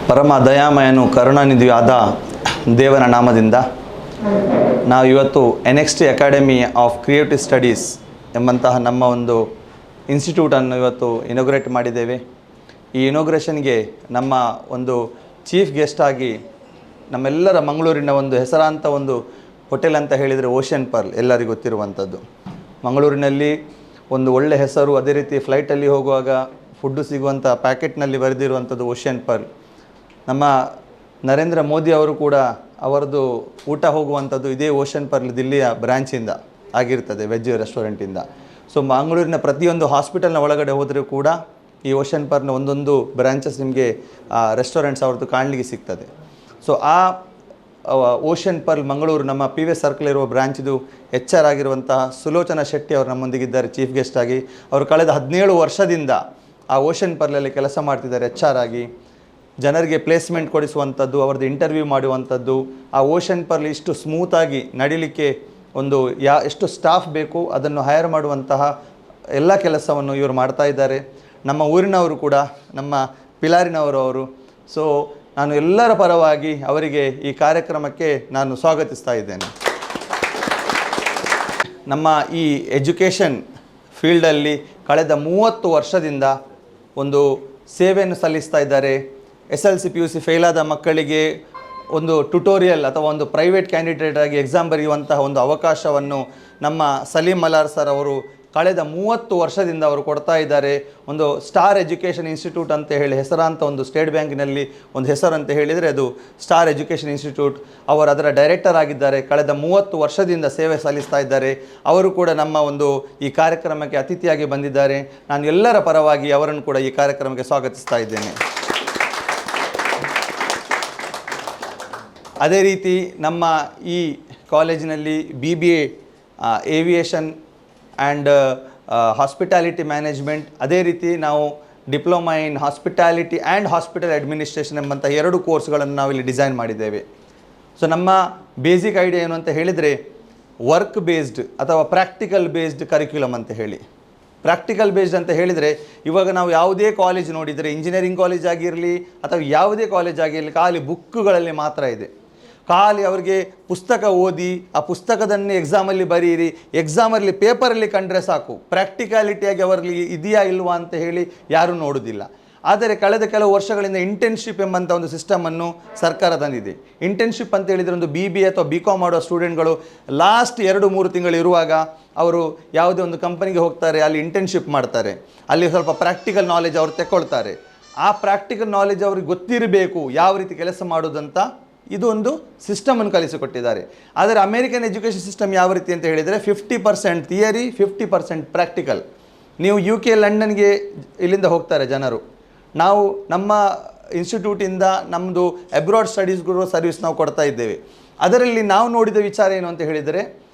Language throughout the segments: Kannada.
ಪರಮ ದಯಾಮಯನು ಕರುಣಾನಿಧಿಯೂ ಆದ ದೇವರ ನಾಮದಿಂದ ನಾವು ಇವತ್ತು NXT academy of Creative studies ಎಂಬಂತಹ ನಮ್ಮ ಒಂದು ಇನ್ಸ್ಟಿಟ್ಯೂಟನ್ನು ಇವತ್ತು ಇನಾಗ್ರೇಟ್ ಮಾಡಿದ್ದೇವೆ. ಈ ಇನಾಗ್ರೇಷನ್ಗೆ ನಮ್ಮ ಒಂದು ಚೀಫ್ ಗೆಸ್ಟ್ ಆಗಿ ನಮ್ಮೆಲ್ಲರ ಮಂಗಳೂರಿನ ಒಂದು ಹೆಸರಾಂತ ಒಂದು ಹೋಟೆಲ್ ಅಂತ ಹೇಳಿದರೆ ಓಷನ್ ಪರ್ಲ್, ಎಲ್ಲರಿಗೂ ಗೊತ್ತಿರುವಂಥದ್ದು. ಮಂಗಳೂರಿನಲ್ಲಿ ಒಂದು ಒಳ್ಳೆ ಹೆಸರು, ಅದೇ ರೀತಿ ಫ್ಲೈಟಲ್ಲಿ ಹೋಗುವಾಗ ಫುಡ್ಡು ಸಿಗುವಂಥ ಪ್ಯಾಕೆಟ್ನಲ್ಲಿ ಬರೆದಿರುವಂಥದ್ದು ಓಷನ್ ಪರ್ಲ್. ನಮ್ಮ ನರೇಂದ್ರ ಮೋದಿ ಅವರು ಕೂಡ ಅವರದ್ದು ಊಟ ಹೋಗುವಂಥದ್ದು ಇದೇ ಓಷನ್ ಪರ್ಲ್ ದಿಲ್ಲಿಯ ಬ್ರ್ಯಾಂಚಿಂದ ಆಗಿರ್ತದೆ, ವೆಜ್ ರೆಸ್ಟೋರೆಂಟಿಂದ. ಸೊ ಮಂಗಳೂರಿನ ಪ್ರತಿಯೊಂದು ಹಾಸ್ಪಿಟಲ್ನ ಒಳಗಡೆ ಹೋದರೂ ಕೂಡ ಈ ಓಷನ್ ಪರ್ಲ್ನ ಒಂದೊಂದು ಬ್ರ್ಯಾಂಚಸ್ ನಿಮಗೆ ರೆಸ್ಟೋರೆಂಟ್ಸ್ ಅವ್ರದ್ದು ಕಾಣಲಿಕ್ಕೆ ಸಿಗ್ತದೆ. ಸೊ ಆ ಓಷನ್ ಪರ್ಲ್ ಮಂಗಳೂರು ನಮ್ಮ PVS ಸರ್ಕಲ್ ಇರುವ ಬ್ರಾಂಚಿದು HR ಆಗಿರುವಂತಹ ಸುಲೋಚನಾ ಶೆಟ್ಟಿ ಅವರು ನಮ್ಮೊಂದಿಗಿದ್ದಾರೆ ಚೀಫ್ ಗೆಸ್ಟ್ ಆಗಿ. ಅವರು ಕಳೆದ 17 ವರ್ಷದಿಂದ ಆ ಓಷನ್ ಪರ್ಲಲ್ಲಿ ಕೆಲಸ ಮಾಡ್ತಿದ್ದಾರೆ HR ಆಗಿ. ಜನರಿಗೆ ಪ್ಲೇಸ್ಮೆಂಟ್ ಕೊಡಿಸುವಂಥದ್ದು, ಅವ್ರದ್ದು ಇಂಟರ್ವ್ಯೂ ಮಾಡುವಂಥದ್ದು, ಆ ಓಷನ್ ಪರ್ಲ್ ಇಷ್ಟು ಸ್ಮೂತಾಗಿ ನಡಿಲಿಕ್ಕೆ ಒಂದು ಎಷ್ಟು ಸ್ಟಾಫ್ ಬೇಕು ಅದನ್ನು ಹೈರ್ ಮಾಡುವಂತಹ ಎಲ್ಲ ಕೆಲಸವನ್ನು ಇವರು ಮಾಡ್ತಾ ಇದ್ದಾರೆ. ನಮ್ಮ ಊರಿನವರು ಕೂಡ, ನಮ್ಮ ಪಿಲಾರಿನವರು ಅವರು. ಸೊ ನಾನು ಎಲ್ಲರ ಪರವಾಗಿ ಅವರಿಗೆ ಈ ಕಾರ್ಯಕ್ರಮಕ್ಕೆ ನಾನು ಸ್ವಾಗತಿಸ್ತಾ ಇದ್ದೇನೆ. ನಮ್ಮ ಈ ಎಜುಕೇಷನ್ ಫೀಲ್ಡಲ್ಲಿ ಕಳೆದ 30 ವರ್ಷದಿಂದ ಒಂದು ಸೇವೆಯನ್ನು ಸಲ್ಲಿಸ್ತಾ ಇದ್ದಾರೆ. SLC PUC ಫೇಲಾದ ಮಕ್ಕಳಿಗೆ ಒಂದು ಟ್ಯುಟೋರಿಯಲ್ ಅಥವಾ ಒಂದು ಪ್ರೈವೇಟ್ ಕ್ಯಾಂಡಿಡೇಟ್ ಆಗಿ ಎಕ್ಸಾಮ್ ಬರೆಯುವಂತಹ ಒಂದು ಅವಕಾಶವನ್ನು ನಮ್ಮ ಸಲೀಂ ಮಲಾರ್ ಸರ್ ಅವರು ಕಳೆದ 30 ವರ್ಷದಿಂದ ಅವರು ಕೊಡ್ತಾ ಇದ್ದಾರೆ. ಒಂದು ಸ್ಟಾರ್ ಎಜುಕೇಷನ್ ಇನ್ಸ್ಟಿಟ್ಯೂಟ್ ಅಂತ ಹೇಳಿ ಹೆಸರಾಂತ ಒಂದು ಸ್ಟೇಟ್ ಬ್ಯಾಂಕಿನಲ್ಲಿ ಒಂದು ಹೆಸರು ಅಂತ ಹೇಳಿದರೆ ಅದು ಸ್ಟಾರ್ ಎಜುಕೇಷನ್ ಇನ್ಸ್ಟಿಟ್ಯೂಟ್. ಅವರು ಅದರ ಡೈರೆಕ್ಟರ್ ಆಗಿದ್ದಾರೆ. ಕಳೆದ 30 ವರ್ಷದಿಂದ ಸೇವೆ ಸಲ್ಲಿಸ್ತಾ ಇದ್ದಾರೆ. ಅವರು ಕೂಡ ನಮ್ಮ ಒಂದು ಈ ಕಾರ್ಯಕ್ರಮಕ್ಕೆ ಅತಿಥಿಯಾಗಿ ಬಂದಿದ್ದಾರೆ. ನಾನು ಎಲ್ಲರ ಪರವಾಗಿ ಅವರನ್ನು ಕೂಡ ಈ ಕಾರ್ಯಕ್ರಮಕ್ಕೆ ಸ್ವಾಗತಿಸ್ತಾ ಇದ್ದೇನೆ. ಅದೇ ರೀತಿ ನಮ್ಮ ಈ ಕಾಲೇಜಿನಲ್ಲಿ BBA aviation and hospitality management, ಅದೇ ರೀತಿ ನಾವು diploma in hospitality and hospital administration ಎಂಬಂಥ 2 ಕೋರ್ಸ್ಗಳನ್ನು ನಾವಿಲ್ಲಿ ಡಿಸೈನ್ ಮಾಡಿದ್ದೇವೆ. ಸೊ ನಮ್ಮ ಬೇಸಿಕ್ ಐಡಿಯಾ ಏನು ಅಂತ ಹೇಳಿದರೆ ವರ್ಕ್ ಬೇಸ್ಡ್ ಅಥವಾ ಪ್ರಾಕ್ಟಿಕಲ್ ಬೇಸ್ಡ್ ಕರಿಕ್ಯುಲಮ್ ಅಂತ ಹೇಳಿ. ಪ್ರಾಕ್ಟಿಕಲ್ ಬೇಸ್ಡ್ ಅಂತ ಹೇಳಿದರೆ ಇವಾಗ ನಾವು ಯಾವುದೇ ಕಾಲೇಜ್ ನೋಡಿದರೆ, ಇಂಜಿನಿಯರಿಂಗ್ ಕಾಲೇಜ್ ಆಗಿರಲಿ ಅಥವಾ ಯಾವುದೇ ಕಾಲೇಜ್ ಆಗಿರಲಿ, ಖಾಲಿ ಬುಕ್ಕುಗಳಲ್ಲಿ ಮಾತ್ರ ಇದೆ. ಖಾಲಿ ಅವರಿಗೆ ಪುಸ್ತಕ ಓದಿ ಆ ಪುಸ್ತಕದನ್ನೇ ಎಕ್ಸಾಮಲ್ಲಿ ಬರೀರಿ, ಎಕ್ಸಾಮಲ್ಲಿ ಪೇಪರಲ್ಲಿ ಕಂಡ್ರೆ ಸಾಕು, ಪ್ರಾಕ್ಟಿಕಾಲಿಟಿಯಾಗಿ ಅವರಿಗೆ ಇದೆಯಾ ಇಲ್ವಾ ಅಂತ ಹೇಳಿ ಯಾರೂ ನೋಡೋದಿಲ್ಲ. ಆದರೆ ಕಳೆದ ಕೆಲವು ವರ್ಷಗಳಿಂದ ಇಂಟರ್ನ್ಶಿಪ್ ಎಂಬಂಥ ಒಂದು ಸಿಸ್ಟಮನ್ನು ಸರ್ಕಾರ ತಂದಿದೆ. ಇಂಟರ್ನ್ಶಿಪ್ ಅಂತ ಹೇಳಿದರೆ ಒಂದು BBA ಅಥವಾ BCom ಮಾಡುವ ಸ್ಟೂಡೆಂಟ್ಗಳು ಲಾಸ್ಟ್ 2-3 ತಿಂಗಳು ಇರುವಾಗ ಅವರು ಯಾವುದೇ ಒಂದು ಕಂಪನಿಗೆ ಹೋಗ್ತಾರೆ, ಅಲ್ಲಿ ಇಂಟರ್ನ್ಶಿಪ್ ಮಾಡ್ತಾರೆ, ಅಲ್ಲಿ ಸ್ವಲ್ಪ ಪ್ರಾಕ್ಟಿಕಲ್ ನಾಲೆಜ್ ಅವರು ತೆಕ್ಕೊಳ್ತಾರೆ. ಆ ಪ್ರಾಕ್ಟಿಕಲ್ ನಾಲೆಜ್ ಅವ್ರಿಗೆ ಗೊತ್ತಿರಬೇಕು ಯಾವ ರೀತಿ ಕೆಲಸ ಮಾಡೋದಂತ. ಇದು ಒಂದು ಸಿಸ್ಟಮನ್ನು ಕಲಿಸಿಕೊಟ್ಟಿದ್ದಾರೆ. ಆದರೆ ಅಮೇರಿಕನ್ ಎಜುಕೇಷನ್ ಸಿಸ್ಟಮ್ ಯಾವ ರೀತಿ ಅಂತ ಹೇಳಿದರೆ 50% ಥಿಯರಿ, 50% ಪ್ರಾಕ್ಟಿಕಲ್. ನೀವು UK ಲಂಡನ್ಗೆ ಇಲ್ಲಿಂದ ಹೋಗ್ತಾರೆ ಜನರು. ನಾವು ನಮ್ಮ ಇನ್ಸ್ಟಿಟ್ಯೂಟಿಂದ ನಮ್ಮದು ಅಬ್ರಾಡ್ ಸ್ಟಡೀಸ್ಗೂ ಸರ್ವಿಸ್ ನಾವು ಕೊಡ್ತಾ ಇದ್ದೇವೆ. ಅದರಲ್ಲಿ ನಾವು ನೋಡಿದ ವಿಚಾರ ಏನು ಅಂತ ಹೇಳಿದರೆ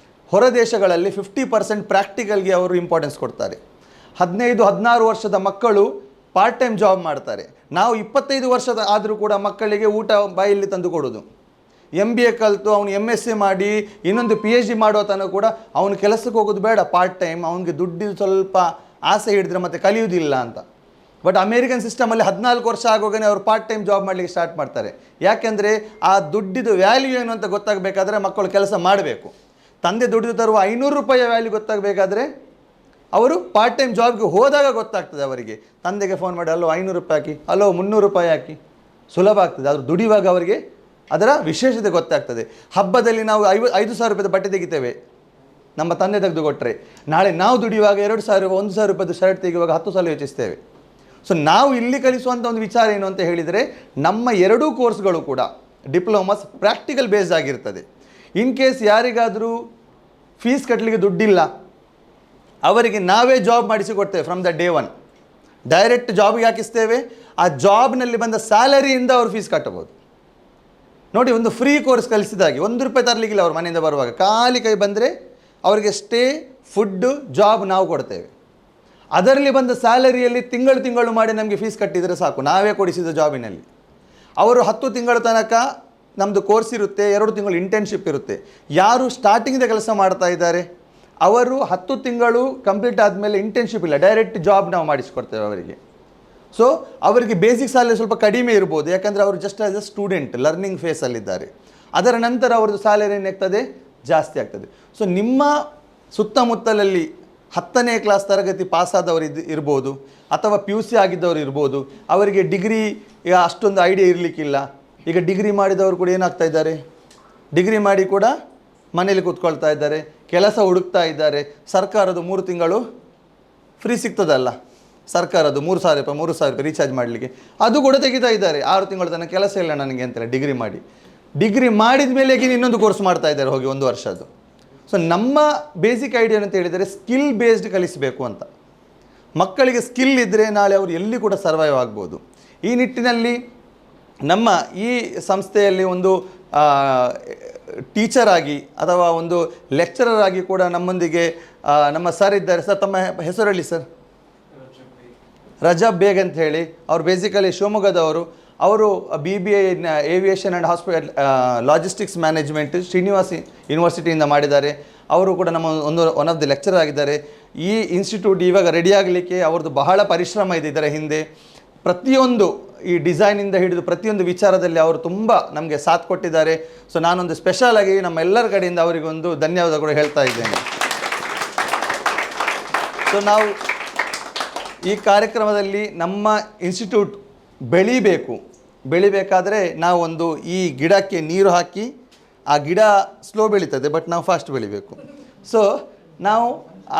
ಹೊರ ದೇಶಗಳಲ್ಲಿ 50% ಪ್ರಾಕ್ಟಿಕಲ್ಗೆ ಅವರು ಇಂಪಾರ್ಟೆನ್ಸ್ ಕೊಡ್ತಾರೆ. 15-16 ವರ್ಷದ ಮಕ್ಕಳು ಪಾರ್ಟ್ ಟೈಮ್ ಜಾಬ್ ಮಾಡ್ತಾರೆ. ನಾವು 25 ವರ್ಷದ ಆದರೂ ಕೂಡ ಮಕ್ಕಳಿಗೆ ಊಟ ಬಾಯಲ್ಲಿ ತಂದು ಕೊಡೋದು. MBA ಕಲಿತು ಅವನು MSc ಮಾಡಿ ಇನ್ನೊಂದು PhD ಮಾಡೋ ತನಕ ಕೂಡ ಅವನು ಕೆಲಸಕ್ಕೆ ಹೋಗೋದು ಬೇಡ, ಪಾರ್ಟ್ ಟೈಮ್, ಅವನಿಗೆ ದುಡ್ಡಿದು ಸ್ವಲ್ಪ ಆಸೆ ಹಿಡಿದ್ರೆ ಮತ್ತೆ ಕಲಿಯೋದಿಲ್ಲ ಅಂತ. ಬಟ್ ಅಮೇರಿಕನ್ ಸಿಸ್ಟಮಲ್ಲಿ 14 ವರ್ಷ ಆಗೋಗೇ ಅವರು ಪಾರ್ಟ್ ಟೈಮ್ ಜಾಬ್ ಮಾಡಲಿಕ್ಕೆ ಸ್ಟಾರ್ಟ್ ಮಾಡ್ತಾರೆ. ಯಾಕೆಂದರೆ ಆ ದುಡ್ಡಿದು ವ್ಯಾಲ್ಯೂ ಏನು ಅಂತ ಗೊತ್ತಾಗಬೇಕಾದ್ರೆ ಮಕ್ಕಳು ಕೆಲಸ ಮಾಡಬೇಕು. ತಂದೆ ದುಡ್ಡು ತರುವ 500 ರೂಪಾಯಿಯ ವ್ಯಾಲ್ಯೂ ಗೊತ್ತಾಗಬೇಕಾದ್ರೆ ಅವರು ಪಾರ್ಟ್ ಟೈಮ್ ಜಾಬ್ಗೆ ಹೋದಾಗ ಗೊತ್ತಾಗ್ತದೆ ಅವರಿಗೆ. ತಂದೆಗೆ ಫೋನ್ ಮಾಡಿ ಅಲ್ಲೋ 500 ರೂಪಾಯಿ ಹಾಕಿ, ಅಲ್ಲೋ 300 ರೂಪಾಯಿ ಹಾಕಿ, ಸುಲಭ ಆಗ್ತದೆ. ಆದರೂ ದುಡಿಯುವಾಗ ಅವರಿಗೆ ಅದರ ವಿಶೇಷತೆ ಗೊತ್ತಾಗ್ತದೆ. ಹಬ್ಬದಲ್ಲಿ ನಾವು 5,000 ರೂಪಾಯಿದ ಬಟ್ಟೆ ತೆಗಿತೇವೆ, ನಮ್ಮ ತಂದೆ ತೆಗೆದು ಕೊಟ್ಟರೆ. ನಾಳೆ ನಾವು ದುಡಿಯುವಾಗ 2,000 1,000 ರೂಪಾಯಿದು ಶರ್ಟ್ ತೆಗೆಯುವಾಗ 10 ಸಲ ಯೋಚಿಸ್ತೇವೆ. ಸೊ ನಾವು ಇಲ್ಲಿ ಕಲಿಸುವಂಥ ಒಂದು ವಿಚಾರ ಏನು ಅಂತ ಹೇಳಿದರೆ ನಮ್ಮ 2 ಕೋರ್ಸ್ಗಳು ಕೂಡ ಡಿಪ್ಲೊಮಾಸ್ ಪ್ರಾಕ್ಟಿಕಲ್ ಬೇಸ್ಡ್ ಆಗಿರ್ತದೆ. ಇನ್ ಕೇಸ್ ಯಾರಿಗಾದರೂ ಫೀಸ್ ಕಟ್ಟಲಿಕ್ಕೆ ದುಡ್ಡಿಲ್ಲ, ಅವರಿಗೆ ನಾವೇ ಜಾಬ್ ಮಾಡಿಸಿಕೊಡ್ತೇವೆ. ಫ್ರಮ್ ದ ಡೇ 1 ಡೈರೆಕ್ಟ್ ಜಾಬಿಗೆ ಹಾಕಿಸ್ತೇವೆ. ಆ ಜಾಬ್ನಲ್ಲಿ ಬಂದ ಸ್ಯಾಲರಿಯಿಂದ ಅವರು ಫೀಸ್ ಕಟ್ಟಬಹುದು. ನೋಡಿ, ಒಂದು ಫ್ರೀ ಕೋರ್ಸ್ ಕಲಿಸಿದಾಗೆ 1 ರೂಪಾಯಿ ತರಲಿಕ್ಕಿಲ್ಲ ಅವ್ರ ಮನೆಯಿಂದ ಬರುವಾಗ. ಖಾಲಿ ಕೈ ಬಂದರೆ ಅವರಿಗೆ ಸ್ಟೇ, ಫುಡ್ಡು, ಜಾಬ್ ನಾವು ಕೊಡ್ತೇವೆ. ಅದರಲ್ಲಿ ಬಂದ ಸ್ಯಾಲರಿಯಲ್ಲಿ ತಿಂಗಳು ಮಾಡಿ ನಮಗೆ ಫೀಸ್ ಕಟ್ಟಿದರೆ ಸಾಕು, ನಾವೇ ಕೊಡಿಸಿದ ಜಾಬಿನಲ್ಲಿ. ಅವರು 10 ತಿಂಗಳ ತನಕ ನಮ್ಮದು ಕೋರ್ಸ್ ಇರುತ್ತೆ, 2 ತಿಂಗಳು ಇಂಟರ್ನ್ಶಿಪ್ ಇರುತ್ತೆ. ಯಾರು ಸ್ಟಾರ್ಟಿಂಗಿಂದ ಕೆಲಸ ಮಾಡ್ತಾ ಇದ್ದಾರೆ ಅವರು 10 ತಿಂಗಳು ಕಂಪ್ಲೀಟ್ ಆದಮೇಲೆ ಇಂಟರ್ನ್ಶಿಪ್ ಇಲ್ಲ, ಡೈರೆಕ್ಟ್ ಜಾಬ್ ನಾವು ಮಾಡಿಸ್ಕೊಡ್ತೇವೆ ಅವರಿಗೆ. ಸೊ ಅವರಿಗೆ ಬೇಸಿಕ್ ಸ್ಯಾಲರಿ ಸ್ವಲ್ಪ ಕಡಿಮೆ ಇರ್ಬೋದು, ಯಾಕಂದರೆ ಅವರು just as a student learning ಫೇಸಲ್ಲಿದ್ದಾರೆ. ಅದರ ನಂತರ ಅವ್ರದ್ದು ಸ್ಯಾಲರಿ ಏನಾಗ್ತದೆ, ಜಾಸ್ತಿ ಆಗ್ತದೆ. ಸೊ ನಿಮ್ಮ ಸುತ್ತಮುತ್ತಲಲ್ಲಿ 10ನೇ ಕ್ಲಾಸ್ ತರಗತಿ ಪಾಸಾದವರು ಇರ್ಬೋದು, ಅಥವಾ PUC ಆಗಿದ್ದವರು ಇರ್ಬೋದು. ಅವರಿಗೆ ಡಿಗ್ರಿ ಅಷ್ಟೊಂದು ಐಡಿಯಾ ಇರಲಿಕ್ಕಿಲ್ಲ. ಈಗ ಡಿಗ್ರಿ ಮಾಡಿದವರು ಕೂಡ ಏನಾಗ್ತಾ ಇದ್ದಾರೆ, ಡಿಗ್ರಿ ಮಾಡಿ ಕೂಡ ಮನೇಲಿ ಕೂತ್ಕೊಳ್ತಾ ಇದ್ದಾರೆ, ಕೆಲಸ ಹುಡುಕ್ತಾ ಇದ್ದಾರೆ. ಸರ್ಕಾರದ್ದು 3 ತಿಂಗಳು ಫ್ರೀ ಸಿಗ್ತದಲ್ಲ, ಸರ್ಕಾರದ್ದು 3,000 ರೂಪಾಯಿ ರೀಚಾರ್ಜ್ ಮಾಡಲಿಕ್ಕೆ, ಅದು ಕೂಡ ತೆಗಿತಾ ಇದ್ದಾರೆ. 6 ತಿಂಗಳ ತನಕ ಕೆಲಸ ಇಲ್ಲ ನನಗೆ ಅಂತೇಳಿ ಡಿಗ್ರಿ ಮಾಡಿದ ಮೇಲೆ ಇನ್ನೊಂದು ಕೋರ್ಸ್ ಮಾಡ್ತಾ ಇದ್ದಾರೆ ಹೋಗಿ 1 ವರ್ಷದ್ದು. ಸೊ ನಮ್ಮ ಬೇಸಿಕ್ ಐಡಿಯಾ ಅಂತ ಹೇಳಿದರೆ ಸ್ಕಿಲ್ ಬೇಸ್ಡ್ ಕಲಿಸಬೇಕು ಅಂತ. ಮಕ್ಕಳಿಗೆ ಸ್ಕಿಲ್ ಇದ್ದರೆ ನಾಳೆ ಅವರು ಎಲ್ಲಿ ಕೂಡ ಸರ್ವೈವ್ ಆಗ್ಬೋದು. ಈ ನಿಟ್ಟಿನಲ್ಲಿ ನಮ್ಮ ಈ ಸಂಸ್ಥೆಯಲ್ಲಿ ಒಂದು ಟೀಚರ್ ಆಗಿ ಅಥವಾ ಒಂದು ಲೆಕ್ಚರರ್ ಆಗಿ ಕೂಡ ನಮ್ಮೊಂದಿಗೆ ನಮ್ಮ ಸರ್ ಇದ್ದಾರೆ. ಸರ್, ತಮ್ಮ ಹೆಸರು ಹೇಳಿ ಸರ್. ರಜಬ್ ಬೇಗ್ ಅಂತ ಹೇಳಿ. ಅವರು ಬೇಸಿಕಲಿ ಶಿವಮೊಗ್ಗದವರು. ಅವರು BBA in aviation and logistics management Srinivas ಯೂನಿವರ್ಸಿಟಿಯಿಂದ ಮಾಡಿದ್ದಾರೆ. ಅವರು ಕೂಡ ನಮ್ಮ ಒನ್ ಆಫ್ ದಿ ಲೆಕ್ಚರರ್ ಆಗಿದ್ದಾರೆ. ಈ ಇನ್ಸ್ಟಿಟ್ಯೂಟ್ ಇವಾಗ ರೆಡಿ ಆಗಲಿಕ್ಕೆ ಅವ್ರದ್ದು ಬಹಳ ಪರಿಶ್ರಮ ಇದೆ. ಇದರ ಹಿಂದೆ ಪ್ರತಿಯೊಂದು ಈ ಡಿಸೈನಿಂದ ಹಿಡಿದು ಪ್ರತಿಯೊಂದು ವಿಚಾರದಲ್ಲಿ ಅವರು ತುಂಬ ನಮಗೆ ಸಾಥ್ ಕೊಟ್ಟಿದ್ದಾರೆ. ಸೊ ನಾನೊಂದು ಸ್ಪೆಷಲ್ ಆಗಿ ನಮ್ಮ ಎಲ್ಲರ ಕಡೆಯಿಂದ ಅವರಿಗೆ ಒಂದು ಧನ್ಯವಾದ ಕೂಡ ಹೇಳ್ತಾ ಇದ್ದೇನೆ. ಸೊ ನಾವು ಈ ಕಾರ್ಯಕ್ರಮದಲ್ಲಿ ನಮ್ಮ ಇನ್ಸ್ಟಿಟ್ಯೂಟ್ ಬೆಳಿಬೇಕಾದರೆ ನಾವು ಒಂದು ಈ ಗಿಡಕ್ಕೆ ನೀರು ಹಾಕಿ, ಆ ಗಿಡ ಸ್ಲೋ ಬೆಳೀತದೆ, ಬಟ್ ನಾವು ಫಾಸ್ಟ್ ಬೆಳಿಬೇಕು. ಸೊ ನಾವು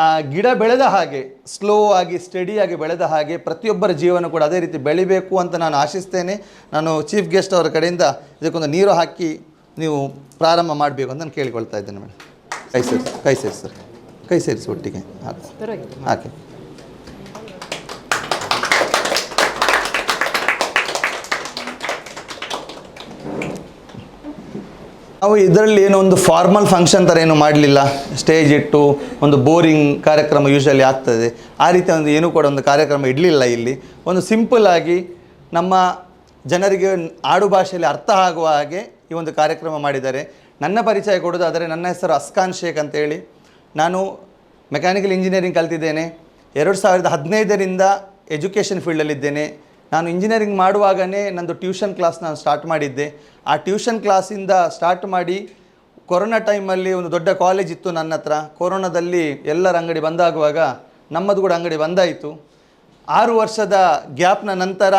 ಆ ಗಿಡ ಬೆಳೆದ ಹಾಗೆ ಸ್ಲೋ ಆಗಿ ಸ್ಟಡಿಯಾಗಿ ಬೆಳೆದ ಹಾಗೆ ಪ್ರತಿಯೊಬ್ಬರ ಜೀವನ ಕೂಡ ಅದೇ ರೀತಿ ಬೆಳಿಬೇಕು ಅಂತ ನಾನು ಆಶಿಸ್ತೇನೆ. ನಾನು ಚೀಫ್ ಗೆಸ್ಟ್ ಅವರ ಕಡೆಯಿಂದ ಇದಕ್ಕೊಂದು ನೀರು ಹಾಕಿ ನೀವು ಪ್ರಾರಂಭ ಮಾಡಬೇಕು ಅಂತ ನಾನು ಕೇಳಿಕೊಳ್ತಾ ಇದ್ದೇನೆ ಮೇಡಮ್. ಕೈ ಸೇರಿಸಿ ಒಟ್ಟಿಗೆ ಹಾಕಿ. ನಾವು ಇದರಲ್ಲಿ ಏನೋ ಒಂದು ಫಾರ್ಮಲ್ ಫಂಕ್ಷನ್ ಥರ ಏನು ಮಾಡಲಿಲ್ಲ. ಸ್ಟೇಜ್ ಇಟ್ಟು ಒಂದು ಬೋರಿಂಗ್ ಕಾರ್ಯಕ್ರಮ ಯೂಶಲಿ ಆಗ್ತದೆ, ಆ ರೀತಿ ಒಂದು ಏನೂ ಕೂಡ ಒಂದು ಕಾರ್ಯಕ್ರಮ ಇಡಲಿಲ್ಲ. ಇಲ್ಲಿ ಒಂದು ಸಿಂಪಲ್ ಆಗಿ ನಮ್ಮ ಜನರಿಗೆ ಆಡು ಭಾಷೆಯಲ್ಲಿ ಅರ್ಥ ಆಗುವ ಹಾಗೆ ಈ ಒಂದು ಕಾರ್ಯಕ್ರಮ ಮಾಡಿದ್ದಾರೆ. ನನ್ನ ಪರಿಚಯ ಕೊಡೋದಾದರೆ, ನನ್ನ ಹೆಸರು ಅಸ್ಕಾನ್ ಶೇಖ್ ಅಂತೇಳಿ. ನಾನು ಮೆಕ್ಯಾನಿಕಲ್ ಇಂಜಿನಿಯರಿಂಗ್ ಕಲ್ತಿದ್ದೇನೆ. 2015ರಿಂದ ಎಜುಕೇಷನ್ ಫೀಲ್ಡಲ್ಲಿದ್ದೇನೆ. ನಾನು ಇಂಜಿನಿಯರಿಂಗ್ ಮಾಡುವಾಗಲೇ ನಂದು ಟ್ಯೂಷನ್ ಕ್ಲಾಸ್ ನಾನು ಸ್ಟಾರ್ಟ್ ಮಾಡಿದ್ದೆ. ಆ ಟ್ಯೂಷನ್ ಕ್ಲಾಸಿಂದ ಸ್ಟಾರ್ಟ್ ಮಾಡಿ ಕೊರೋನಾ ಟೈಮಲ್ಲಿ ಒಂದು ದೊಡ್ಡ ಕಾಲೇಜ್ ಇತ್ತು ನನ್ನ ಹತ್ರ. ಕೊರೋನಾದಲ್ಲಿ ಎಲ್ಲರ ಅಂಗಡಿ ಬಂದಾಗುವಾಗ ನಮ್ಮದು ಕೂಡ ಅಂಗಡಿ ಬಂದಾಯಿತು. 6 ವರ್ಷದ ಗ್ಯಾಪ್ನ ನಂತರ